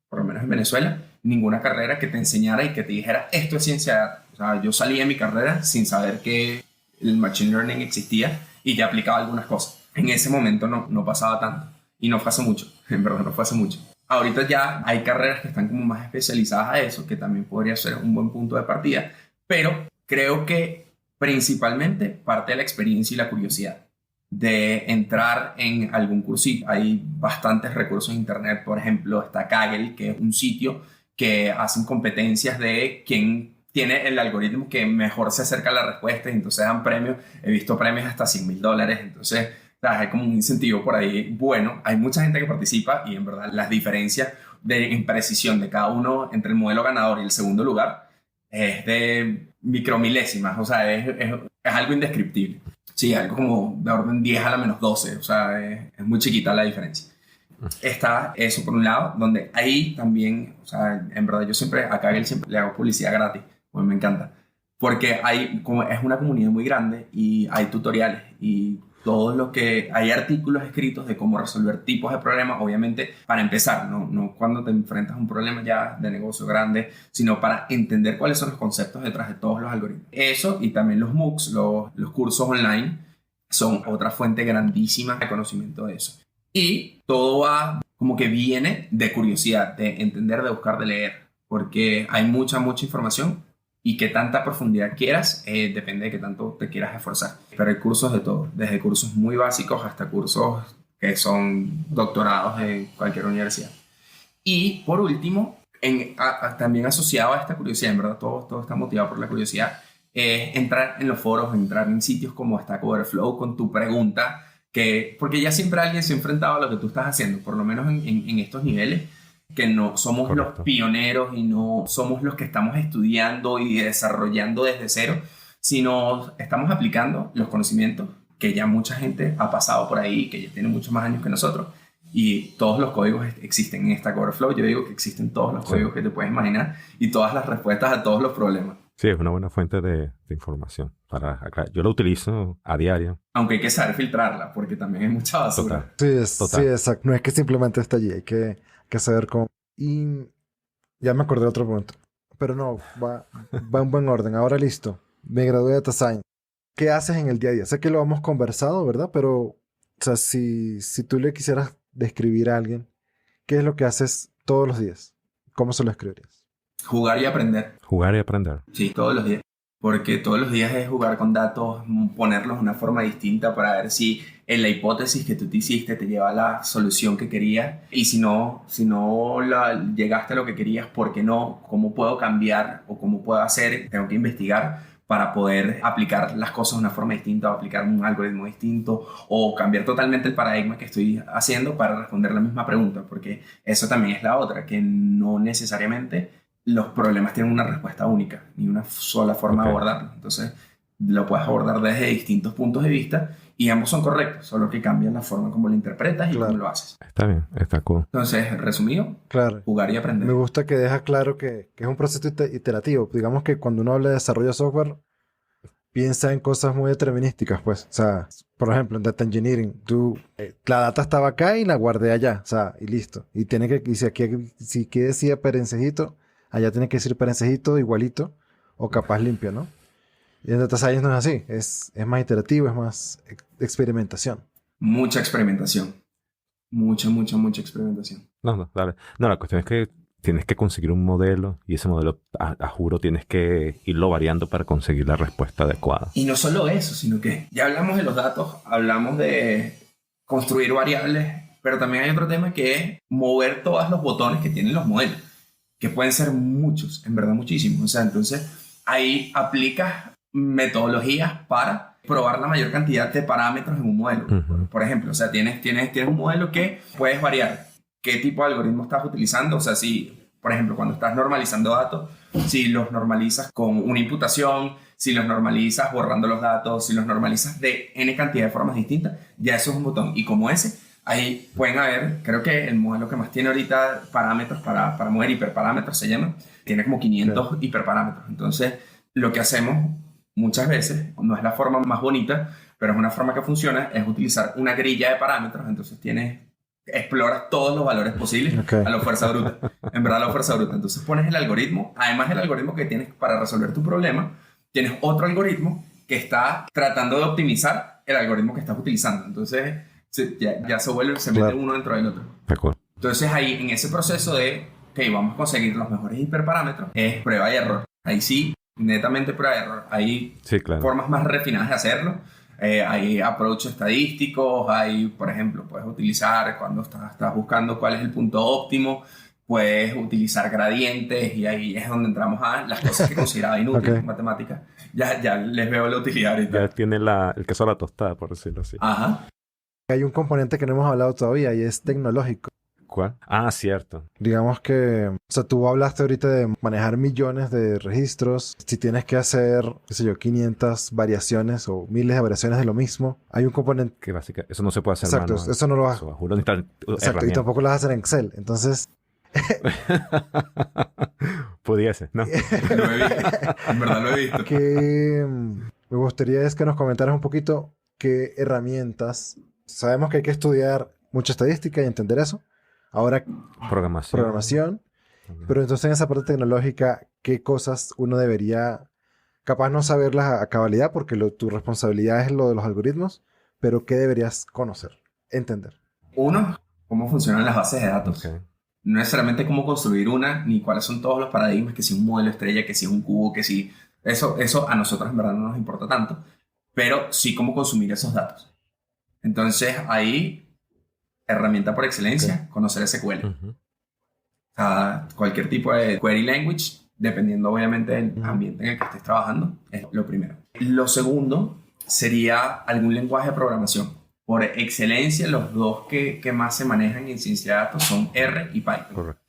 C: por lo menos en Venezuela, ninguna carrera que te enseñara y que te dijera, esto es ciencia de datos. O sea, yo salí de mi carrera sin saber que el Machine Learning existía y ya aplicaba algunas cosas. En ese momento no pasaba tanto. Y no fue hace mucho, en verdad no fue hace mucho. Ahorita ya hay carreras que están como más especializadas a eso, que también podría ser un buen punto de partida, pero creo que principalmente parte de la experiencia y la curiosidad de entrar en algún cursito. Hay bastantes recursos en internet, por ejemplo, está Kaggle, que es un sitio que hacen competencias de quién tiene el algoritmo que mejor se acerca a la respuesta y entonces dan premios. He visto premios hasta $100,000, entonces hay como un incentivo por ahí bueno. Hay mucha gente que participa y en verdad las diferencias en precisión de cada uno entre el modelo ganador y el segundo lugar es de micromilésimas, o sea, es algo indescriptible. Sí, algo como de orden 10 a la menos 12, o sea, es muy chiquita la diferencia. Está eso por un lado, donde ahí también, o sea, en verdad yo siempre, a Kaggle siempre le hago publicidad gratis, pues me encanta, porque es una comunidad muy grande y hay tutoriales y todo lo que hay artículos escritos de cómo resolver tipos de problemas, obviamente para empezar, no cuando te enfrentas a un problema ya de negocio grande, sino para entender cuáles son los conceptos detrás de todos los algoritmos. Eso y también los MOOCs, los cursos online, son otra fuente grandísima de conocimiento de eso. Y todo va como que viene de curiosidad, de entender, de buscar, de leer, porque hay mucha información y qué tanta profundidad quieras, depende de qué tanto te quieras esforzar. Pero hay cursos de todo, desde cursos muy básicos hasta cursos que son doctorados de cualquier universidad. Y por último, también asociado a esta curiosidad, en verdad todo está motivado por la curiosidad, entrar en los foros, entrar en sitios como Stack Overflow con tu pregunta porque ya siempre alguien se ha enfrentado a lo que tú estás haciendo, por lo menos en estos niveles, que no somos
A: Correcto.
C: los pioneros y no somos los que estamos estudiando y desarrollando desde cero, sino estamos aplicando los conocimientos que ya mucha gente ha pasado por ahí, que ya tiene muchos más años que nosotros, y todos los códigos existen en Stack Overflow. Yo digo que existen todos los códigos que te puedes imaginar y todas las respuestas a todos los problemas.
A: Sí, es una buena fuente de información. Yo lo utilizo a diario.
C: Aunque hay que saber filtrarla, porque también hay mucha basura.
A: Total.
B: Sí, exacto. No es que simplemente está allí, hay que saber cómo. Y ya me acordé de otro punto. Pero no, va en buen orden. Ahora listo. Me gradué de Data Science. ¿Qué haces en el día a día? Sé que lo hemos conversado, ¿verdad? Pero, o sea, si tú le quisieras describir a alguien, ¿qué es lo que haces todos los días? ¿Cómo se lo escribirías?
C: Jugar y aprender.
A: Jugar y aprender.
C: Sí, todos los días. Porque todos los días es jugar con datos, ponerlos de una forma distinta para ver si en la hipótesis que tú te hiciste te lleva a la solución que querías. Y si no llegaste a lo que querías, ¿por qué no? ¿Cómo puedo cambiar o cómo puedo hacer? Tengo que investigar para poder aplicar las cosas de una forma distinta, o aplicar un algoritmo distinto, o cambiar totalmente el paradigma que estoy haciendo para responder la misma pregunta. Porque eso también es la otra, que no necesariamente los problemas tienen una respuesta única, ni una sola forma de abordarlo. Entonces, lo puedes abordar desde distintos puntos de vista y ambos son correctos, solo que cambian la forma como lo interpretas y cómo lo haces.
A: Está bien, está cool.
C: Entonces, resumido, jugar y aprender.
B: Me gusta que deja claro que es un proceso iterativo. Digamos que cuando uno habla de desarrollo de software, piensa en cosas muy determinísticas, pues. O sea, por ejemplo, en Data Engineering, la data estaba acá y la guardé allá, o sea, y listo. Y si aquí decía perencejito, allá tiene que decir perencejito igualito o capaz limpio, ¿no? Y en Data Science no es así. Es más iterativo, es más experimentación.
C: Mucha experimentación. Mucha experimentación.
A: No, dale. No, la cuestión es que tienes que conseguir un modelo y ese modelo, a juro, tienes que irlo variando para conseguir la respuesta adecuada.
C: Y no solo eso, sino que ya hablamos de los datos, hablamos de construir variables, pero también hay otro tema que es mover todos los botones que tienen los modelos, que pueden ser muchos, en verdad muchísimos. O sea, entonces ahí aplicas metodologías para probar la mayor cantidad de parámetros en un modelo. Por ejemplo, o sea, tienes un modelo que puedes variar qué tipo de algoritmo estás utilizando. O sea, si, por ejemplo, cuando estás normalizando datos, si los normalizas con una imputación, si los normalizas borrando los datos, si los normalizas de N cantidad de formas distintas, ya eso es un botón. Y como ese, ahí pueden haber, creo que el modelo que más tiene ahorita parámetros para mover, hiperparámetros se llama, tiene como 500 hiperparámetros. Entonces, lo que hacemos muchas veces, no es la forma más bonita, pero es una forma que funciona, es utilizar una grilla de parámetros. Entonces exploras todos los valores posibles a la fuerza bruta. En verdad, a la fuerza bruta. Entonces pones el algoritmo, además del algoritmo que tienes para resolver tu problema, tienes otro algoritmo que está tratando de optimizar el algoritmo que estás utilizando. Entonces ya se mete uno dentro del otro. Entonces ahí, en ese proceso de vamos a conseguir los mejores hiperparámetros, es prueba y error. Ahí sí, netamente prueba y error. Hay formas más refinadas de hacerlo. Hay approach estadísticos, hay, por ejemplo, puedes utilizar cuando estás buscando cuál es el punto óptimo, puedes utilizar gradientes, y ahí es donde entramos a las cosas que consideraba inútiles en matemáticas. Ya les veo la utilidad ahorita.
A: Ya tiene el queso a la tostada, por decirlo así.
C: Ajá.
B: Hay un componente que no hemos hablado todavía y es tecnológico.
A: ¿Cuál? Ah, cierto.
B: Digamos que, o sea, tú hablaste ahorita de manejar millones de registros. Si tienes que hacer, qué sé yo, 500 variaciones o miles de variaciones de lo mismo, hay un componente
A: que básicamente eso no se puede hacer.
B: Exacto,
A: manual.
B: eso no lo vas a
A: hacer.
B: Exacto, y tampoco lo vas a hacer en Excel. Entonces,
A: pudiese, ¿no?
C: Lo he visto. En verdad lo he visto.
B: Que me gustaría es que nos comentaras un poquito qué herramientas. Sabemos que hay que estudiar mucha estadística y entender eso. Ahora, programación. Pero entonces en esa parte tecnológica, ¿qué cosas uno debería, capaz no saberlas a cabalidad, porque tu responsabilidad es lo de los algoritmos, pero qué deberías conocer, entender?
C: Uno, cómo funcionan las bases de datos. No necesariamente cómo construir una, ni cuáles son todos los paradigmas, que si un modelo estrella, que si un cubo, que si... Eso a nosotros en verdad no nos importa tanto, pero sí cómo consumir esos datos. Entonces ahí... herramienta por excelencia, conocer SQL. O sea, cualquier tipo de query language, dependiendo obviamente del ambiente en el que estés trabajando, es lo primero. Lo segundo sería algún lenguaje de programación. por excelencia, los dos que más se manejan en ciencia de datos son R y Python.
A: Correcto.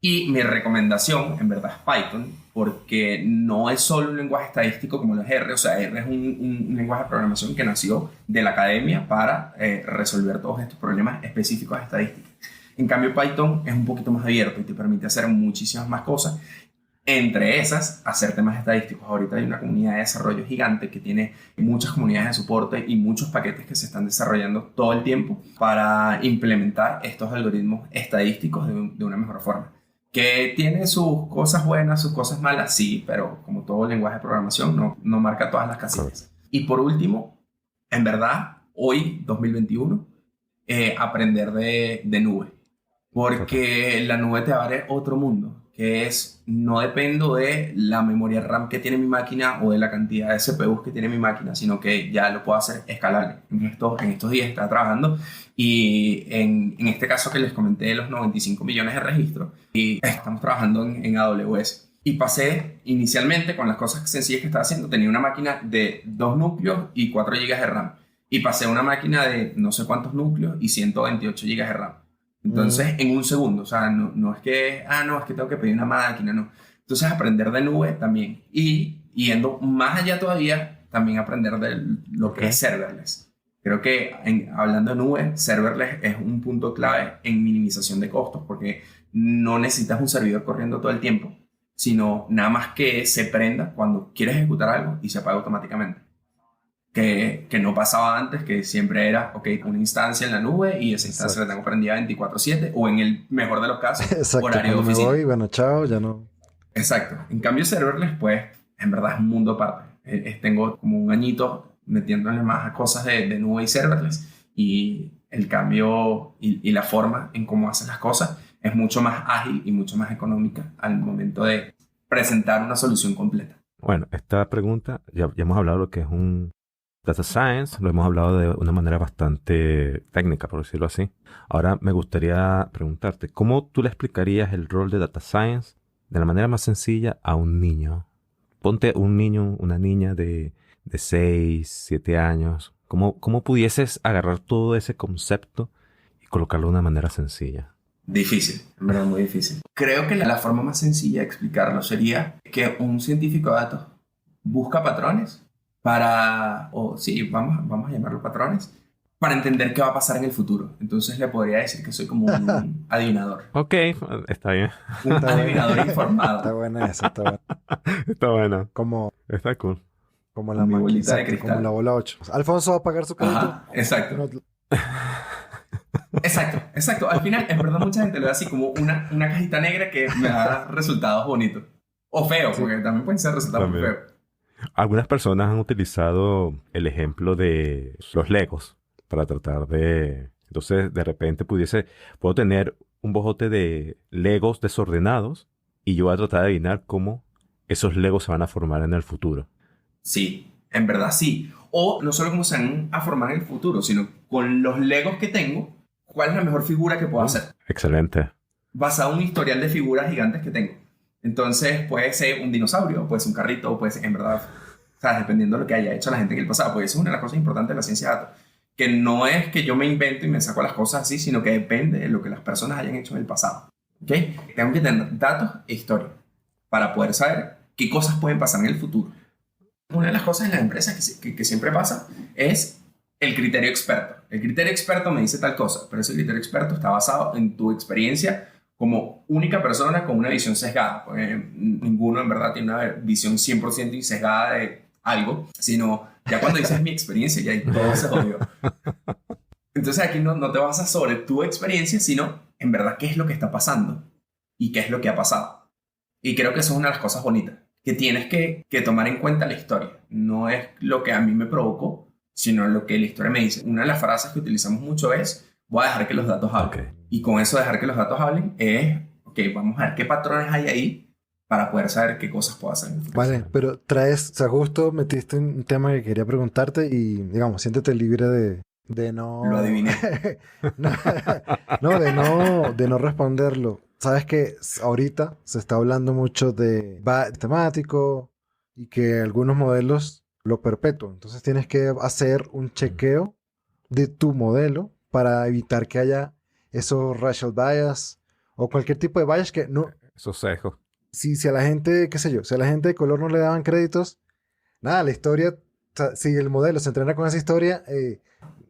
C: Y mi recomendación, en verdad, es Python, porque no es solo un lenguaje estadístico como lo es R. O sea, R es un lenguaje de programación que nació de la academia para resolver todos estos problemas específicos de estadística. En cambio, Python es un poquito más abierto y te permite hacer muchísimas más cosas. Entre esas, hacer temas estadísticos. Ahorita hay una comunidad de desarrollo gigante que tiene muchas comunidades de soporte y muchos paquetes que se están desarrollando todo el tiempo para implementar estos algoritmos estadísticos de una mejor forma. Que tiene sus cosas buenas, sus cosas malas, sí, pero como todo lenguaje de programación, no marca todas las casillas. Y por último, en verdad, hoy, 2021, aprender de nube. Porque la nube te abre otro mundo, que es, no dependo de la memoria RAM que tiene mi máquina o de la cantidad de CPUs que tiene mi máquina, sino que ya lo puedo hacer escalable. En estos días estaba trabajando y en este caso que les comenté de los 95 millones de registros, y estamos trabajando en AWS. Y pasé inicialmente con las cosas sencillas que estaba haciendo, tenía una máquina de 2 núcleos y 4 GB de RAM. Y pasé a una máquina de no sé cuántos núcleos y 128 GB de RAM. Entonces, en un segundo, o sea, no es que, es que tengo que pedir una máquina, no. Entonces, aprender de nube también. Y yendo más allá todavía, también aprender de lo que es serverless. Creo que hablando de nube, serverless es un punto clave en minimización de costos, porque no necesitas un servidor corriendo todo el tiempo, sino nada más que se prenda cuando quieres ejecutar algo y se apaga automáticamente. Que no pasaba antes, que siempre era, ok, una instancia en la nube y esa instancia la tengo prendida 24/7 o en el mejor de los casos,
B: exacto,
C: horario de oficina.
B: Me voy, bueno, chao, ya no.
C: Exacto. En cambio, serverless, pues, en verdad es un mundo aparte. Tengo como un añito metiéndole más a cosas de nube y serverless y el cambio y la forma en cómo hacen las cosas es mucho más ágil y mucho más económica al momento de presentar una solución completa.
A: Bueno, esta pregunta, ya hemos hablado de lo que es un Data Science, lo hemos hablado de una manera bastante técnica, por decirlo así. Ahora me gustaría preguntarte, ¿cómo tú le explicarías el rol de Data Science de la manera más sencilla a un niño? Ponte un niño, una niña de 6, 7 años. ¿Cómo pudieses agarrar todo ese concepto y colocarlo de una manera sencilla?
C: Difícil, en verdad muy difícil. Creo que la forma más sencilla de explicarlo sería que un científico de datos busca patrones vamos a llamarlo patrones, para entender qué va a pasar en el futuro. Entonces le podría decir que soy como un adivinador.
A: Ok, está bien.
C: Un adivinador informado.
B: Está buena esa, está buena.
A: Está buena. Está cool.
B: Como la
C: bolita de cristal.
B: Como la bola 8. Alfonso va a pagar su crédito.
C: Ajá, exacto. Exacto. Al final, en verdad, mucha gente lo ve así como una cajita negra que me da resultados bonitos. O feos, porque también pueden ser resultados muy feos.
A: Algunas personas han utilizado el ejemplo de los Legos para tratar de... Entonces, de repente puedo tener un bojote de Legos desordenados y yo voy a tratar de adivinar cómo esos Legos se van a formar en el futuro.
C: Sí, en verdad sí. O no solo cómo se van a formar en el futuro, sino con los Legos que tengo, ¿cuál es la mejor figura que puedo hacer?
A: Excelente.
C: Basado en un historial de figuras gigantes que tengo. Entonces puede ser un dinosaurio, puede ser un carrito, puede ser, en verdad, ¿sabes? Dependiendo de lo que haya hecho la gente en el pasado. Porque eso es una de las cosas importantes de la ciencia de datos. Que no es que yo me invento y me saco las cosas así, sino que depende de lo que las personas hayan hecho en el pasado. ¿Ok? Tengo que tener datos e historia para poder saber qué cosas pueden pasar en el futuro. Una de las cosas en las empresas que siempre pasa es el criterio experto. El criterio experto me dice tal cosa, pero ese criterio experto está basado en tu experiencia como única persona con una visión sesgada, porque ninguno en verdad tiene una visión 100% sesgada de algo, sino ya cuando dices mi experiencia, ya ahí todo se jodió. Entonces aquí no te basas sobre tu experiencia, sino en verdad qué es lo que está pasando y qué es lo que ha pasado. Y creo que eso es una de las cosas bonitas, que tienes que tomar en cuenta la historia. No es lo que a mí me provocó, sino lo que la historia me dice. Una de las frases que utilizamos mucho es, voy a dejar que los datos hablen. Okay. Y con eso dejar que los datos hablen es, ok, vamos a ver qué patrones hay ahí para poder saber qué cosas puedo hacer en el futuro.
B: Vale, pero justo metiste un tema que quería preguntarte y, digamos, siéntete libre de no...
C: Lo adiviné.
B: de no responderlo. Sabes que ahorita se está hablando mucho de temático y que algunos modelos lo perpetúan. Entonces tienes que hacer un chequeo de tu modelo para evitar que haya esos racial bias o cualquier tipo de bias que no...
A: Esos sesgos.
B: Si a la gente, qué sé yo, si a la gente de color no le daban créditos, nada, la historia, o sea, si el modelo se entrena con esa historia,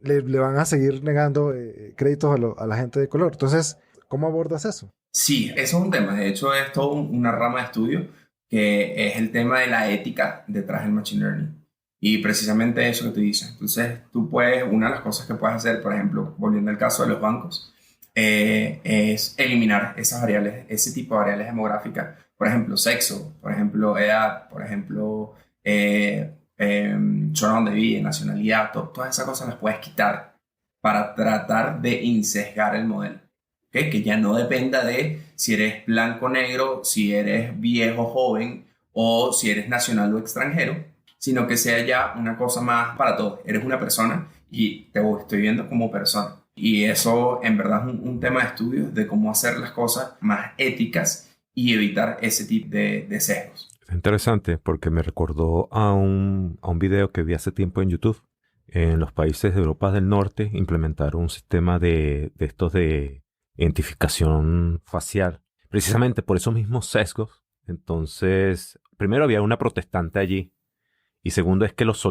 B: le van a seguir negando créditos a la gente de color. Entonces, ¿cómo abordas eso?
C: Sí, eso es un tema. De hecho, es toda una rama de estudio que es el tema de la ética detrás del Machine Learning. Y precisamente eso que tú dices. Entonces, una de las cosas que puedes hacer, por ejemplo, volviendo al caso de los bancos, es eliminar esas variables, ese tipo de variables demográficas. Por ejemplo, sexo, por ejemplo, edad, por ejemplo, zona donde vive, nacionalidad, todas esas cosas las puedes quitar para tratar de insesgar el modelo. ¿Okay? Que ya no dependa de si eres blanco o negro, si eres viejo o joven, o si eres nacional o extranjero, sino que sea ya una cosa más para todos. Eres una persona y te estoy viendo como persona. Y eso en verdad es un tema de estudio de cómo hacer las cosas más éticas y evitar ese tipo de sesgos.
A: Es interesante porque me recordó a un video que vi hace tiempo en YouTube. En los países de Europa del Norte implementaron un sistema de estos de identificación facial, precisamente por esos mismos sesgos. Entonces, primero había una protestante allí y segundo es que los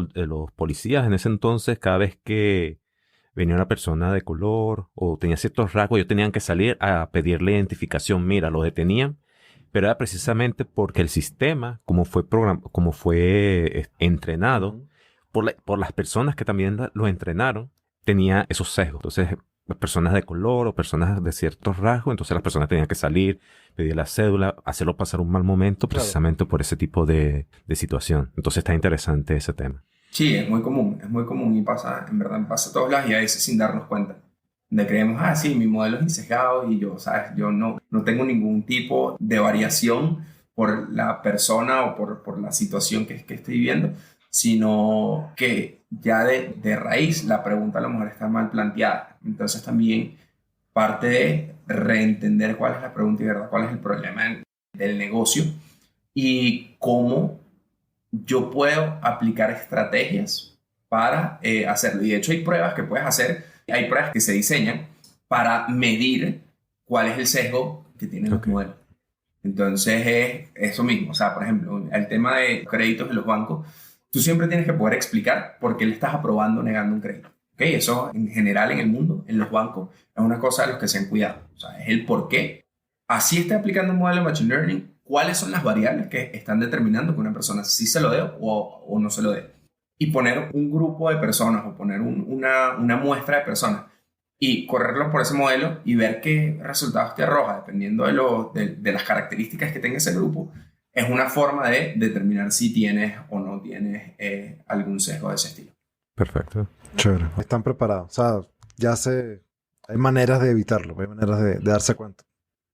A: policías en ese entonces, cada vez que venía una persona de color o tenía ciertos rasgos, ellos tenían que salir a pedirle identificación. Mira, lo detenían, pero era precisamente porque el sistema, como fue entrenado por las personas que también lo entrenaron, tenía esos sesgos. Entonces, personas de color o personas de ciertos rasgos, entonces las personas tenían que salir, pedir la cédula, hacerlo pasar un mal momento precisamente por ese tipo de situación. Entonces está interesante ese tema.
C: Sí, es muy común y pasa, en verdad pasa a todos lados y a veces sin darnos cuenta. De creemos, sí, mi modelo es insesgado y yo, ¿sabes? Yo no tengo ningún tipo de variación por la persona o por la situación que estoy viviendo, sino que ya de raíz la pregunta a lo mejor está mal planteada. Entonces también parte de reentender cuál es la pregunta y verdad cuál es el problema del negocio y cómo yo puedo aplicar estrategias para hacerlo. Y de hecho hay pruebas que puedes hacer, hay pruebas que se diseñan para medir cuál es el sesgo que tienen los modelos. Entonces es eso mismo. O sea, por ejemplo, el tema de créditos en los bancos, tú siempre tienes que poder explicar por qué le estás aprobando o negando un crédito. ¿Okay? Eso en general en el mundo, en los bancos, es una cosa de los que se han cuidado. O sea, es el por qué. Así está aplicando un modelo de Machine Learning. ¿Cuáles son las variables que están determinando que una persona sí se lo dé o no se lo dé? Y poner un grupo de personas o poner una muestra de personas y correrlo por ese modelo y ver qué resultados te arroja, dependiendo de las características que tenga ese grupo, es una forma de determinar si tienes o no tienes algún sesgo de ese estilo.
A: Perfecto.
B: Chévere. Están preparados. O sea, hay maneras de evitarlo, hay maneras de darse cuenta.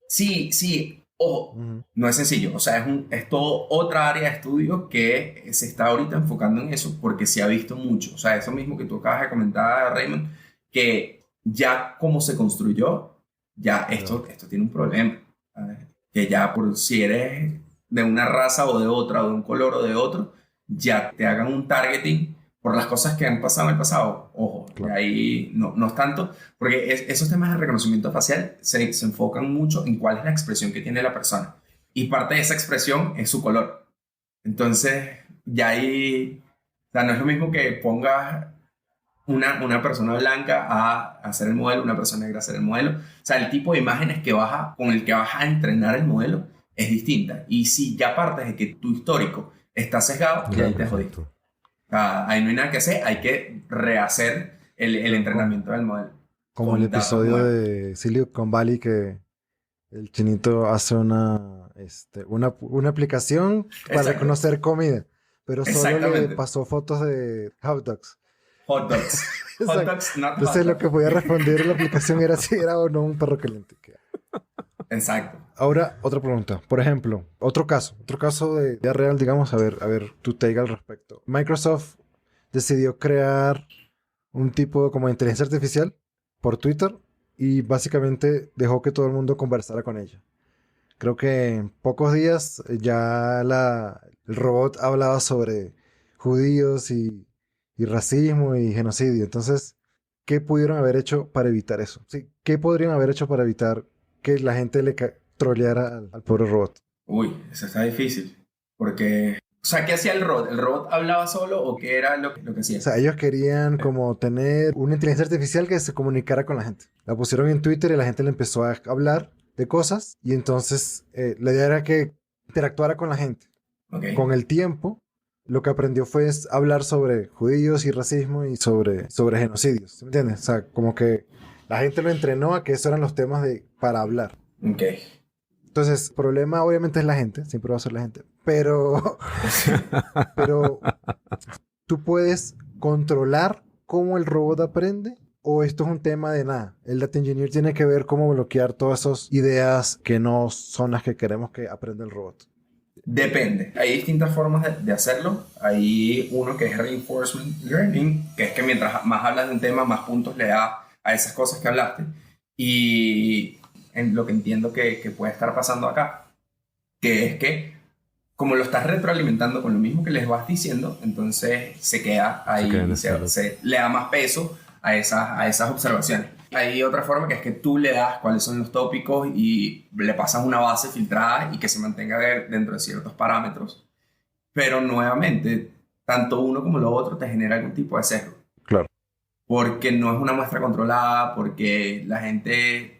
C: Sí. Ojo, no es sencillo. O sea, es todo otra área de estudio que se está ahorita enfocando en eso porque se ha visto mucho. O sea, eso mismo que tú acabas de comentar, Raymond, que ya como se construyó, ya esto tiene un problema. ¿Sabes? Que ya por si eres de una raza o de otra, o de un color o de otro, ya te hagan un targeting por las cosas que han pasado en el pasado. Ojo, claro. Ahí no es tanto, porque esos temas de reconocimiento facial se enfocan mucho en cuál es la expresión que tiene la persona. Y parte de esa expresión es su color. Entonces, ya ahí, o sea, no es lo mismo que pongas una persona blanca a hacer el modelo, una persona negra a hacer el modelo. O sea, el tipo de imágenes con el que vas a entrenar el modelo es distinta. Y si ya partes de que tu histórico está sesgado, ya ahí te jodiste. Ahí no hay nada que hacer, hay que rehacer el entrenamiento del modelo.
B: Como el episodio de Silicon Valley que el chinito hace una aplicación para reconocer comida, pero solo le pasó fotos de hot dogs.
C: Hot dogs. Hot dogs, not
B: Entonces
C: hot
B: lo
C: dogs.
B: que podía responder la aplicación era si era o no un perro caliente.
C: Exacto.
B: Ahora, otra pregunta. Por ejemplo, otro caso de vida real, digamos, a ver tu take al respecto. Microsoft decidió crear un tipo como de inteligencia artificial por Twitter y básicamente dejó que todo el mundo conversara con ella. Creo que en pocos días ya el robot hablaba sobre judíos y racismo y genocidio. Entonces, ¿qué pudieron haber hecho para evitar eso? Sí, ¿qué podrían haber hecho para evitar que la gente le troleara al pobre robot?
C: Uy, eso está difícil. Porque, o sea, ¿qué hacía el robot? ¿El robot hablaba solo o qué era lo que hacía?
B: O sea, ellos querían como tener una inteligencia artificial que se comunicara con la gente. La pusieron en Twitter y la gente le empezó a hablar de cosas y entonces la idea era que interactuara con la gente.
C: Okay.
B: Con el tiempo, lo que aprendió fue hablar sobre judíos y racismo y sobre genocidios. ¿Sí me entiendes? O sea, como que la gente lo entrenó a que esos eran los temas para hablar.
C: Ok.
B: Entonces, el problema obviamente es la gente, siempre va a ser la gente, pero tú puedes controlar cómo el robot aprende o esto es un tema de nada. El data engineer tiene que ver cómo bloquear todas esas ideas que no son las que queremos que aprenda el robot.
C: Depende. Hay distintas formas de hacerlo. Hay uno que es reinforcement learning, que es que mientras más hablas de un tema, más puntos le da a esas cosas que hablaste. Y en lo que entiendo que puede estar pasando acá, que es que como lo estás retroalimentando con lo mismo que les vas diciendo, entonces se queda ahí, se le da más peso a esas observaciones. Hay otra forma que es que tú le das cuáles son los tópicos y le pasas una base filtrada y que se mantenga dentro de ciertos parámetros. Pero nuevamente, tanto uno como lo otro te genera algún tipo de sesgo.
B: Claro.
C: Porque no es una muestra controlada, porque la gente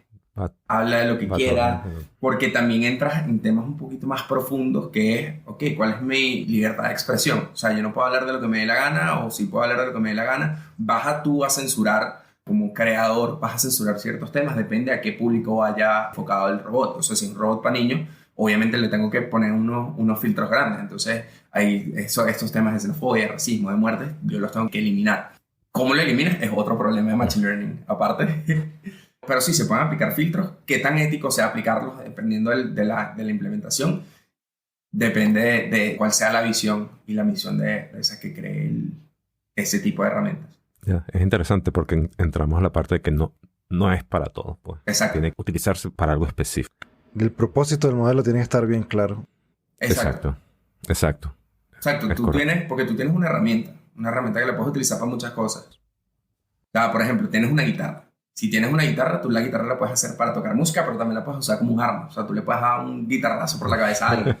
C: habla de lo que quiera, porque también entras en temas un poquito más profundos que es, ok, ¿cuál es mi libertad de expresión? O sea, yo no puedo hablar de lo que me dé la gana, o si puedo hablar de lo que me dé la gana. Vas tú a censurar, como creador, vas a censurar ciertos temas, depende a qué público vaya enfocado el robot. O sea, si es un robot para niños, obviamente le tengo que poner unos filtros grandes. Entonces, estos temas de xenofobia, de racismo, de muerte, yo los tengo que eliminar. ¿Cómo lo eliminas? Es otro problema de Machine Learning, aparte. Pero sí, se pueden aplicar filtros. ¿Qué tan ético sea aplicarlos? Dependiendo de la implementación. Depende de cuál sea la visión y la misión de esa que cree ese tipo de herramientas.
A: Ya, es interesante porque entramos a la parte de que no es para todos. Pues.
C: Exacto.
A: Tiene que utilizarse para algo específico.
B: El propósito del modelo tiene que estar bien claro.
C: Exacto. Porque tú tienes una herramienta que la puedes utilizar para muchas cosas. O sea, por ejemplo, tienes una guitarra. Si tienes una guitarra, tú la guitarra la puedes hacer para tocar música, pero también la puedes usar como un arma. O sea, tú le puedes dar un guitarrazo por la cabeza a alguien.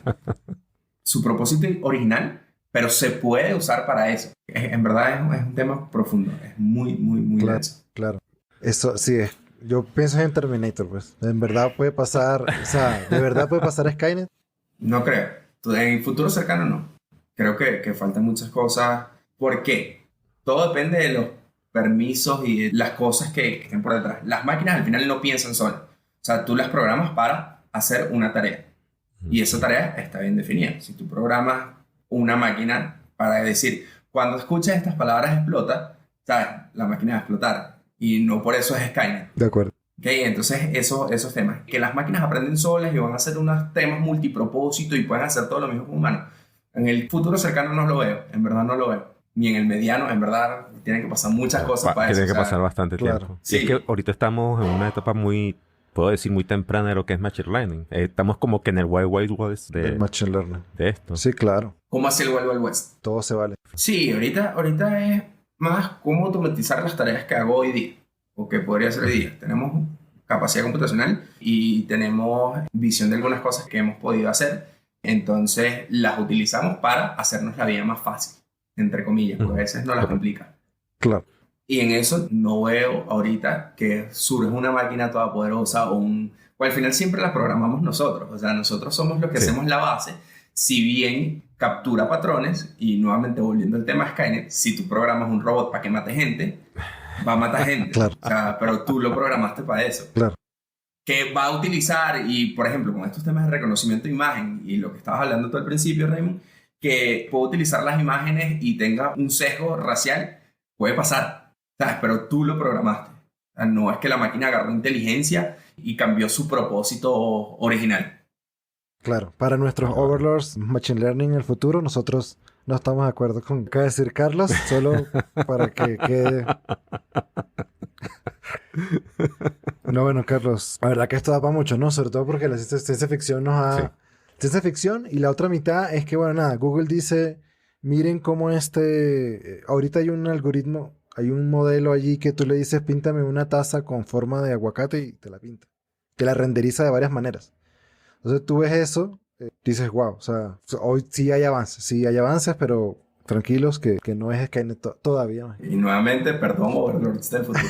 C: Su propósito original, pero se puede usar para eso. En verdad es un tema profundo. Es muy, muy, muy denso.
B: Claro. Eso sí es. Yo pienso en Terminator, pues. ¿En verdad puede pasar? O sea, ¿de verdad puede pasar Skynet?
C: No creo. En el futuro cercano no. Creo que faltan muchas cosas. ¿Por qué? Todo depende de los permisos y de las cosas que estén por detrás. Las máquinas al final no piensan solas. O sea, tú las programas para hacer una tarea. Y esa tarea está bien definida. Si tú programas una máquina para decir, cuando escuches estas palabras explota, ¿sabes? La máquina va a explotar. Y no por eso es Skynet.
B: De acuerdo.
C: Okay, entonces esos temas. Que las máquinas aprenden solas y van a hacer unos temas multipropósito y pueden hacer todo lo mismo como humanos. En el futuro cercano no lo veo. En verdad no lo veo. Ni en el mediano, en verdad, tienen que pasar muchas cosas para eso.
A: Tiene que pasar bastante tiempo. Sí. Y es que ahorita estamos en una etapa muy, puedo decir, muy temprana de lo que es Machine Learning. Estamos como que en el Wild West de
B: Machine Learning.
A: De esto.
B: Sí, claro.
C: ¿Cómo hace el Wild West?
B: Todo se vale.
C: Sí, ahorita es más cómo automatizar las tareas que hago hoy día. O que podría hacer hoy día. Tenemos capacidad computacional y tenemos visión de algunas cosas que hemos podido hacer. Entonces, las utilizamos para hacernos la vida más fácil. Entre comillas, porque a veces no las complica.
B: Claro.
C: Y en eso no veo ahorita que surge una máquina todopoderosa o al final siempre la programamos nosotros. O sea, nosotros somos los que hacemos la base. Si bien captura patrones, y nuevamente volviendo al tema Skynet, si tú programas un robot para que mate gente, va a matar gente.
B: Claro.
C: O sea, pero tú lo programaste para eso.
B: Claro.
C: Que va a utilizar, y por ejemplo, con estos temas de reconocimiento de imagen y lo que estabas hablando tú al principio, Raymond, que puedo utilizar las imágenes y tenga un sesgo racial, puede pasar, ¿sabes? Pero tú lo programaste. O sea, no es que la máquina agarró inteligencia y cambió su propósito original.
B: Claro, para nuestros overlords Machine Learning en el futuro, nosotros no estamos de acuerdo con lo que va a decir Carlos, solo para que quede... No, bueno, Carlos, la verdad que esto da para mucho, ¿no? Sobre todo porque la ciencia ficción nos ha... Sí. Ciencia ficción, y la otra mitad es que, bueno, nada, Google dice, miren cómo ahorita hay un algoritmo, hay un modelo allí que tú le dices, píntame una taza con forma de aguacate y te la pinta. Te la renderiza de varias maneras. Entonces tú ves eso, dices, wow, o sea, hoy sí hay avances, pero tranquilos que no es Skynet todavía. ¿No?
C: Y nuevamente, perdón, Overlords del futuro.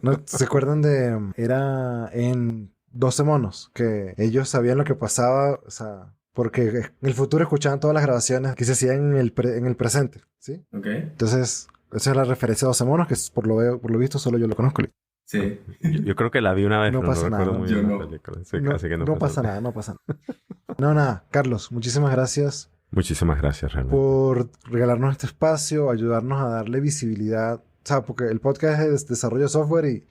B: ¿No se acuerdan era en 12 monos, que ellos sabían lo que pasaba, o sea, porque en el futuro escuchaban todas las grabaciones que se hacían en el presente, ¿sí?
C: Okay.
B: Entonces, esa es la referencia a 12 monos, que por lo visto solo yo lo conozco.
C: Sí.
A: Yo creo que la vi una vez,
B: no pasa nada.
A: Muy bien la película. Sí,
B: no,
A: así que
B: no pasa nada. No, nada. Carlos, muchísimas gracias.
A: Muchísimas gracias, realmente.
B: Por regalarnos este espacio, ayudarnos a darle visibilidad. O sea, porque el podcast es de desarrollo de software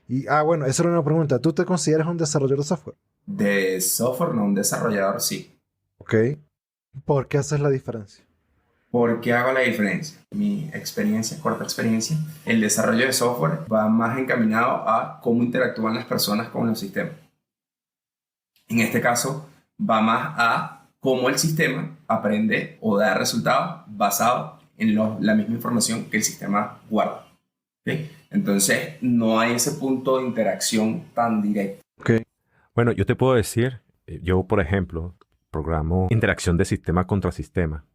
B: bueno, esa era una pregunta. ¿Tú te consideras un desarrollador de software?
C: De software, no un desarrollador, sí.
B: Ok. ¿Por qué haces la diferencia?
C: ¿Por qué hago la diferencia? Mi experiencia, corta experiencia, el desarrollo de software va más encaminado a cómo interactúan las personas con los sistemas. En este caso, va más a cómo el sistema aprende o da resultados basados en la misma información que el sistema guarda. ¿Okay? Entonces, no hay ese punto de interacción tan directo.
B: Okay.
A: Bueno, yo te puedo decir, yo, por ejemplo, programo interacción de sistema contra sistema,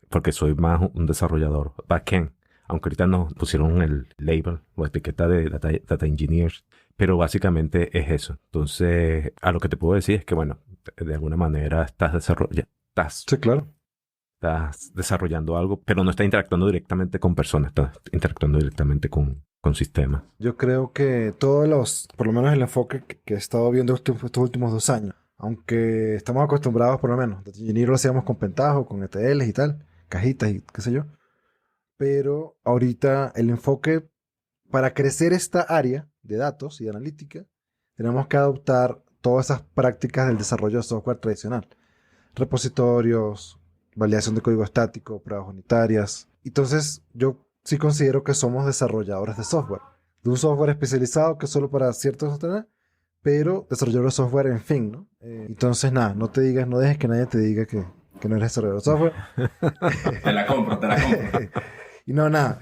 A: porque soy más un desarrollador backend, aunque ahorita nos pusieron el label o etiqueta de data engineers, pero básicamente es eso. Entonces, a lo que te puedo decir es que, bueno, de alguna manera estás
B: sí, claro.
A: Estás desarrollando algo, pero no estás interactuando directamente con personas, estás interactuando directamente con sistemas.
B: Yo creo que por lo menos el enfoque que he estado viendo estos últimos 2 años, aunque estamos acostumbrados, por lo menos, Data Engineer lo hacíamos con Pentaho, con ETLs y tal, cajitas y qué sé yo, pero ahorita el enfoque para crecer esta área de datos y de analítica, tenemos que adoptar todas esas prácticas del desarrollo de software tradicional. Repositorios, validación de código estático, pruebas unitarias. Entonces, yo sí considero que somos desarrolladores de software. De un software especializado que es solo para ciertos tareas, pero desarrollador de software en fin, ¿no? Entonces, nada, no dejes que nadie te diga que no eres desarrollador de software.
C: Te la compro.
B: Y nada,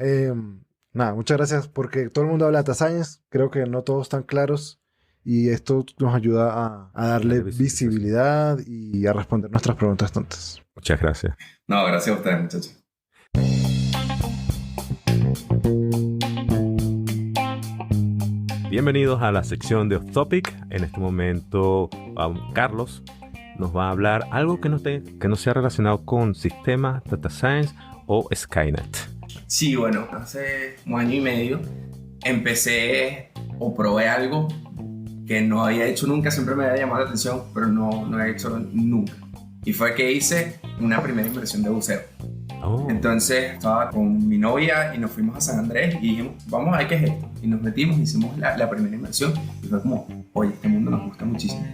B: muchas gracias porque todo el mundo habla de data science. Creo que no todos están claros. Y esto nos ayuda a darle visibilidad y a responder nuestras preguntas tontas.
A: Muchas gracias.
C: No, gracias a ustedes, muchachos.
A: Bienvenidos a la sección de Off Topic. En este momento, Carlos nos va a hablar algo que no sea relacionado con sistemas, data science o Skynet.
C: Sí, bueno, hace 1 año y medio empecé o probé algo que no había hecho nunca, siempre me había llamado la atención, pero no he hecho nunca. Y fue que hice una primera inversión de buceo.
A: Oh.
C: Entonces estaba con mi novia y nos fuimos a San Andrés y dijimos, vamos a ver qué es esto. Y nos metimos, hicimos la primera inversión y fue como, oye, este mundo nos gusta muchísimo.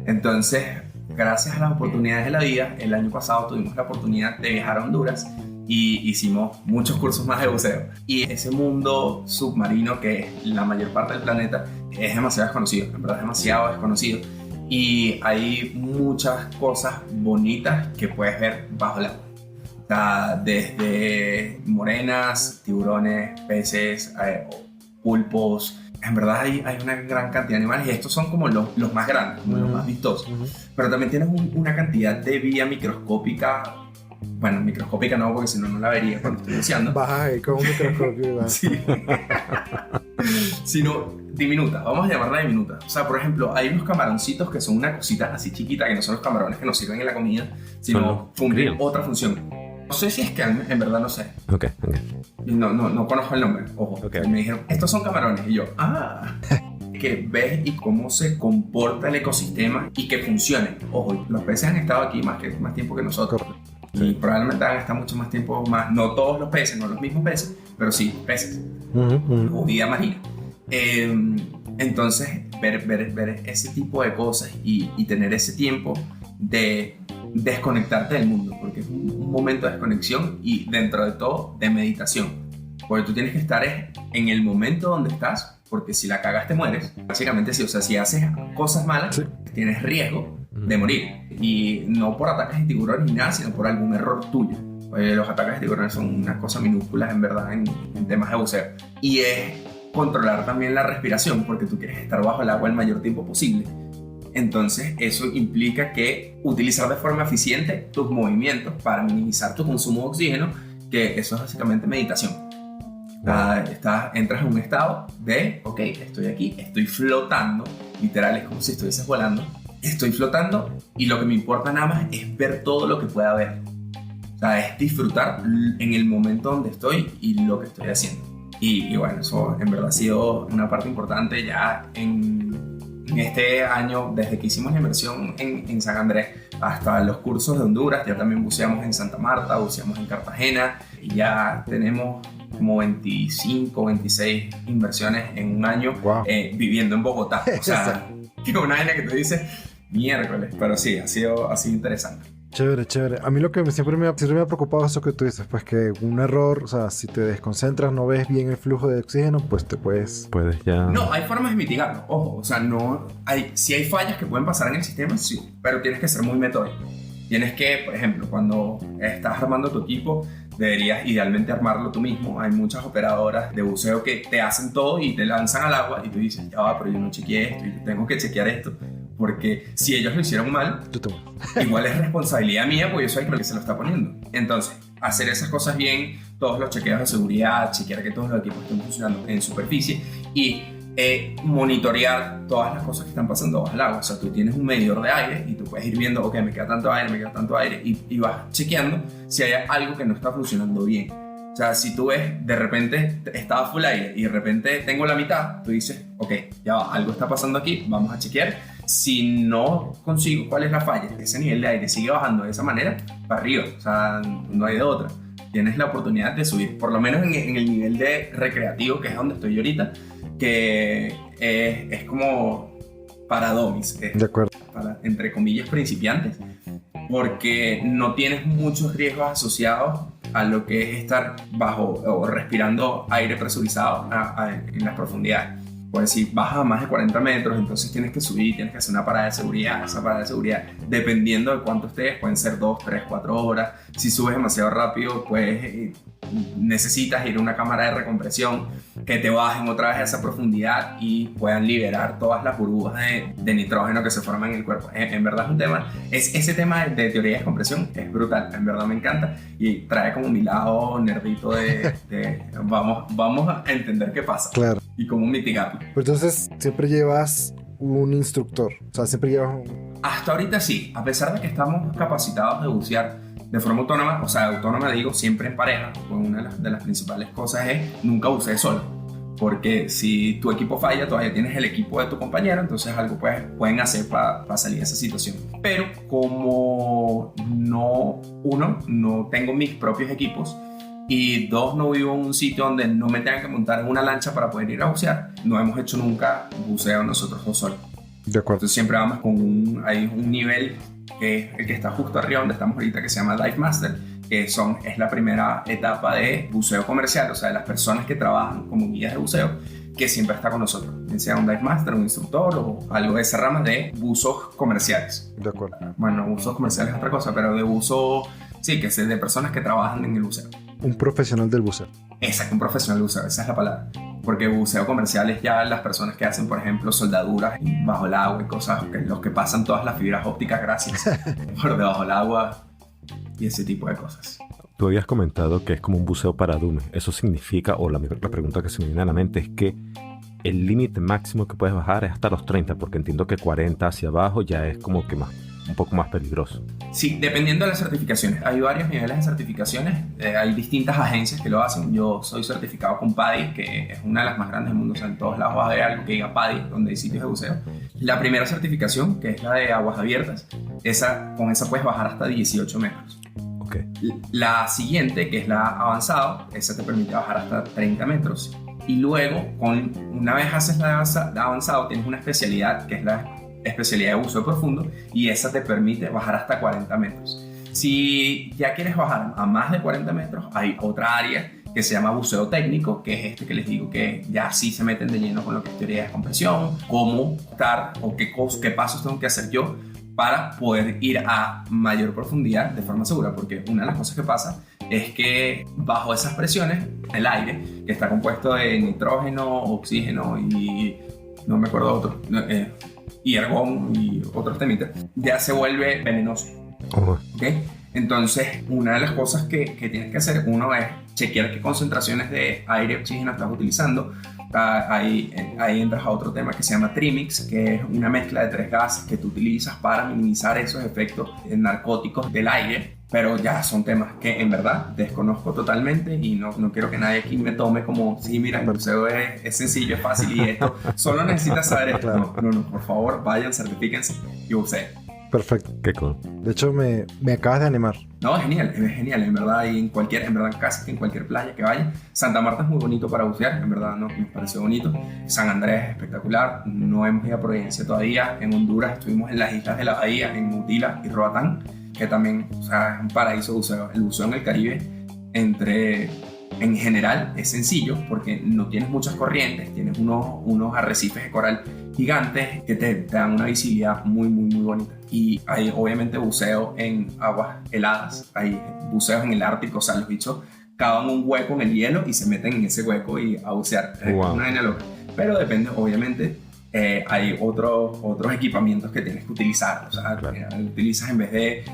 C: Entonces, gracias a las oportunidades de la vida, el año pasado tuvimos la oportunidad de viajar a Honduras y hicimos muchos cursos más de buceo. Y ese mundo submarino, que es la mayor parte del planeta, es demasiado desconocido, en verdad es demasiado desconocido. Y hay muchas cosas bonitas que puedes ver bajo el agua. O sea, desde morenas, tiburones, peces, pulpos. En verdad hay una gran cantidad de animales y estos son como los más grandes, como los más vistosos. Pero también tienes una cantidad de vida microscópica. Bueno, microscópica no, porque si no, no la vería cuando estoy buceando.
B: Baja ahí con un microscopio.
C: Sí. Sino diminuta, vamos a llamarla diminuta. O sea, por ejemplo, hay unos camaroncitos que son una cosita así chiquita, que no son los camarones que nos sirven en la comida, sino cumplen otra función. No sé si es que en verdad no sé.
A: Okay.
C: No conozco el nombre, ojo.
A: Okay.
C: Me dijeron, estos son camarones. Y yo, que ves y cómo se comporta el ecosistema y que funcione. Ojo, los peces han estado aquí más tiempo que nosotros. Y probablemente han estado mucho más tiempo más. No todos los peces, no los mismos peces, pero sí peces. O vida marina. Entonces, ver ese tipo de cosas y tener ese tiempo de desconectarte del mundo, porque es un momento de desconexión y dentro de todo de meditación, porque tú tienes que estar en el momento donde estás, porque si la cagas te mueres, básicamente sí. O sea, si haces cosas malas, tienes riesgo de morir, y no por ataques de tiburones ni nada, sino por algún error tuyo. Los ataques de tiburones son unas cosas minúsculas en verdad en temas de buceo. Y es controlar también la respiración, porque tú quieres estar bajo el agua el mayor tiempo posible. Entonces eso implica que utilizar de forma eficiente tus movimientos para minimizar tu consumo de oxígeno, que eso es básicamente meditación. Entras en un estado de, ok, estoy aquí, estoy flotando, literal, es como si estuvieses volando, estoy flotando y lo que me importa nada más es ver todo lo que pueda ver. O sea, es disfrutar en el momento donde estoy y lo que estoy haciendo. Y bueno, eso en verdad ha sido una parte importante ya en este año, desde que hicimos la inversión en San Andrés hasta los cursos de Honduras. Ya también buceamos en Santa Marta, buceamos en Cartagena y ya tenemos como 25, 26 inversiones en un año. Wow. Viviendo en Bogotá. O sea, que una vaina que tú dices miércoles, pero sí, ha sido interesante.
B: Chévere, chévere. A mí lo que siempre me ha preocupado es eso que tú dices, pues que un error, o sea, si te desconcentras, no ves bien el flujo de oxígeno, pues te puedes
A: ya...
C: No, hay formas de mitigarlo, ojo, o sea, sí hay fallas que pueden pasar en el sistema, sí, pero tienes que ser muy metódico. Tienes que, por ejemplo, cuando estás armando tu equipo, deberías idealmente armarlo tú mismo. Hay muchas operadoras de buceo que te hacen todo y te lanzan al agua y tú dices, ya va, pero yo no chequeé esto y yo tengo que chequear esto. Porque si ellos lo hicieron mal, igual es responsabilidad mía, porque yo soy el que se lo está poniendo. Entonces, hacer esas cosas bien, todos los chequeos de seguridad, chequear que todos los equipos estén funcionando en superficie y monitorear todas las cosas que están pasando bajo el agua. O sea, tú tienes un medidor de aire y tú puedes ir viendo, ok, me queda tanto aire, y vas chequeando si hay algo que no está funcionando bien. O sea, si tú ves, de repente estaba full aire y de repente tengo la mitad, tú dices, ok, ya va, algo está pasando aquí, vamos a chequear. Si no consigo cuál es la falla, ese nivel de aire sigue bajando de esa manera, para arriba, o sea, no hay de otra. Tienes la oportunidad de subir, por lo menos en el nivel de recreativo, que es donde estoy yo ahorita, que es como para dummies,
B: de acuerdo,
C: para, entre comillas, principiantes, porque no tienes muchos riesgos asociados a lo que es estar bajo o respirando aire presurizado en las profundidades. Pues si bajas a más de 40 metros, entonces tienes que subir, tienes que hacer una parada de seguridad. Esa parada de seguridad, dependiendo de cuánto estés, pueden ser 2, 3, 4 horas. Si subes demasiado rápido, pues necesitas ir a una cámara de recompresión que te bajen otra vez a esa profundidad y puedan liberar todas las burbujas de nitrógeno que se forman en el cuerpo. En verdad es un tema, ese tema de teoría de descompresión es brutal, en verdad me encanta y trae como mi lado nerdito de vamos a entender qué pasa.
B: Claro.
C: Y cómo mitigarlo.
B: Pues entonces siempre llevas un instructor, o sea, siempre llevas
C: Hasta ahorita sí, a pesar de que estamos capacitados de bucear de forma autónoma, o sea, autónoma digo siempre en pareja, pues una de las principales cosas es nunca bucees solo, porque si tu equipo falla, todavía tienes el equipo de tu compañero, entonces algo pueden hacer para salir de esa situación. Pero como no tengo mis propios equipos, y 2, no vivo en un sitio donde no me tengan que montar en una lancha para poder ir a bucear, no hemos hecho nunca buceo nosotros 2 solos.
B: De acuerdo.
C: Entonces siempre vamos con hay un nivel que es el que está justo arriba donde estamos ahorita, que se llama Dive Master, que es la primera etapa de buceo comercial, o sea, de las personas que trabajan como guías de buceo, que siempre está con nosotros, sea un Dive Master, un instructor o algo de esa rama de buzos comerciales.
B: De acuerdo.
C: Bueno, buzos comerciales es otra cosa, pero de buzo, sí, que es de personas que trabajan en el buceo.
B: Un profesional del buceo.
C: Exacto, un profesional del buceo, esa es la palabra. Porque buceo comercial es ya las personas que hacen, por ejemplo, soldaduras bajo el agua y cosas, los que pasan todas las fibras ópticas gracias por debajo del agua y ese tipo de cosas.
A: Tú habías comentado que es como un buceo para dummies. Eso significa, o la pregunta que se me viene a la mente es que el límite máximo que puedes bajar es hasta los 30, porque entiendo que 40 hacia abajo ya es como que un poco más peligroso.
C: Sí, dependiendo de las certificaciones. Hay varios niveles de certificaciones. Hay distintas agencias que lo hacen. Yo soy certificado con PADI, que es una de las más grandes del mundo. O sea, en todos lados va a haber algo que diga PADI, donde hay sitios de buceo. La primera certificación, que es la de aguas abiertas, con esa puedes bajar hasta 18 metros.
A: Okay.
C: La siguiente, que es la avanzado, esa te permite bajar hasta 30 metros. Y luego, una vez haces la avanzado, tienes una especialidad, que es la especialidad de buceo profundo, y esa te permite bajar hasta 40 metros. Si ya quieres bajar a más de 40 metros, hay otra área que se llama buceo técnico, que es que les digo que ya sí se meten de lleno con lo que es teoría de descompresión, cómo estar o qué pasos tengo que hacer yo para poder ir a mayor profundidad de forma segura, porque una de las cosas que pasa es que bajo esas presiones, el aire, que está compuesto de nitrógeno, oxígeno y no me acuerdo otro, y argón y otros temitas, ya se vuelve venenoso. ¿Okay? Entonces, una de las cosas que tienes que hacer, uno es chequear qué concentraciones de aire y oxígeno estás utilizando. Ahí entras a otro tema que se llama Trimix, que es una mezcla de 3 gases que tú utilizas para minimizar esos efectos narcóticos del aire. Pero ya son temas que en verdad desconozco totalmente y no quiero que nadie aquí me tome como, sí, mira, el buceo es sencillo, es fácil y esto, solo necesitas saber esto.
B: Claro.
C: No, por favor, vayan, certifíquense y buceen.
B: Perfecto.
A: Qué cool.
B: De hecho, me acabas de animar.
C: No, es genial, en verdad, y en verdad casi que en cualquier playa que vaya. Santa Marta es muy bonito para bucear, en verdad nos pareció bonito. San Andrés es espectacular, no hemos ido a Providencia todavía. En Honduras estuvimos en las islas de la Bahía, en Utila y Roatán, que también, o sea, es un paraíso de buceo. El buceo en el Caribe, en general, es sencillo porque no tienes muchas corrientes, tienes unos arrecifes de coral gigantes que te dan una visibilidad muy, muy, muy bonita. Y hay obviamente buceo en aguas heladas, hay buceos en el Ártico, o sea, los bichos cavan un hueco en el hielo y se meten en ese hueco y a bucear. Es una vaina loca. Pero depende, obviamente, hay otros equipamientos que tienes que utilizar. O sea, utilizas en vez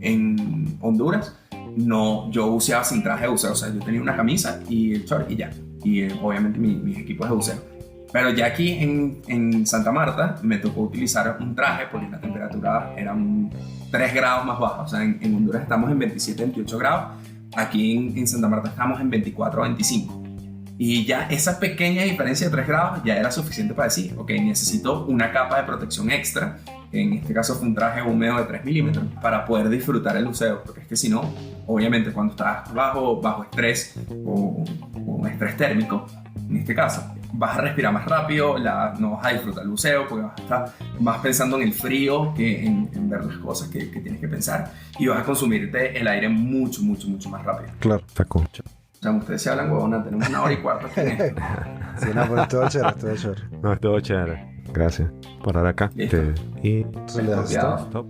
C: en Honduras, no, yo buceaba sin traje de buceo. O sea, yo tenía una camisa y el short y ya. Y obviamente mis equipos de buceo. Pero ya aquí en Santa Marta me tocó utilizar un traje porque la temperatura era 3 grados más baja. O sea, en Honduras estamos en 27, 28 grados. Aquí en Santa Marta estamos en 24, 25. Y ya esa pequeña diferencia de 3 grados ya era suficiente para decir, ok, necesito una capa de protección extra. En este caso fue un traje húmedo de 3 milímetros para poder disfrutar el buceo. Porque es que si no, obviamente cuando estás bajo estrés o estrés térmico, en este caso, vas a respirar más rápido, no vas a disfrutar el buceo porque vas a estar más pensando en el frío que en ver las cosas que tienes que pensar, y vas a consumirte el aire mucho, mucho, mucho más rápido.
B: Claro.
A: Está cool.
C: O sea, ustedes se hablan, huevona, tenemos 1 hora y cuarto aquí en esto.
B: Sí, no, pero todo chévere.
A: No, estuvo chévere. Gracias por estar acá.
C: Listo.
A: Y
B: Entonces le das
C: Copiado.
B: stop.
A: stop.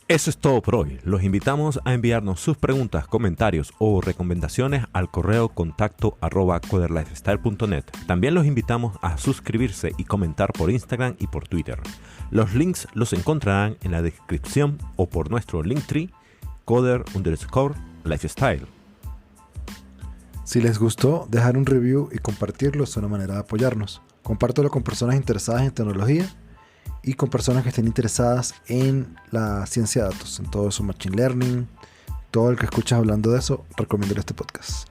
A: Eso es todo por hoy. Los invitamos a enviarnos sus preguntas, comentarios o recomendaciones al correo contacto@coderlifestyle.net. También los invitamos a suscribirse y comentar por Instagram y por Twitter. Los links los encontrarán en la descripción o por nuestro Linktree, coder_lifestyle.
B: Si les gustó, dejar un review y compartirlo es una manera de apoyarnos. Compártelo con personas interesadas en tecnología y con personas que estén interesadas en la ciencia de datos, en todo eso, machine learning, todo el que escuchas hablando de eso, recomiendo este podcast.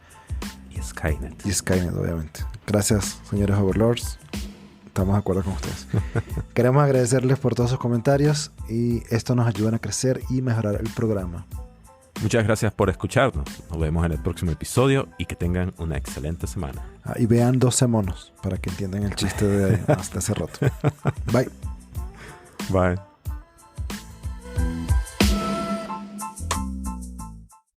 A: Y Skynet.
B: Y Skynet, obviamente. Gracias, señores Overlords. Estamos de acuerdo con ustedes. Queremos agradecerles por todos sus comentarios y esto nos ayuda a crecer y mejorar el programa.
A: Muchas gracias por escucharnos. Nos vemos en el próximo episodio y que tengan una excelente semana.
B: Y vean 12 monos para que entiendan el chiste de hace rato. Bye.
A: Bye.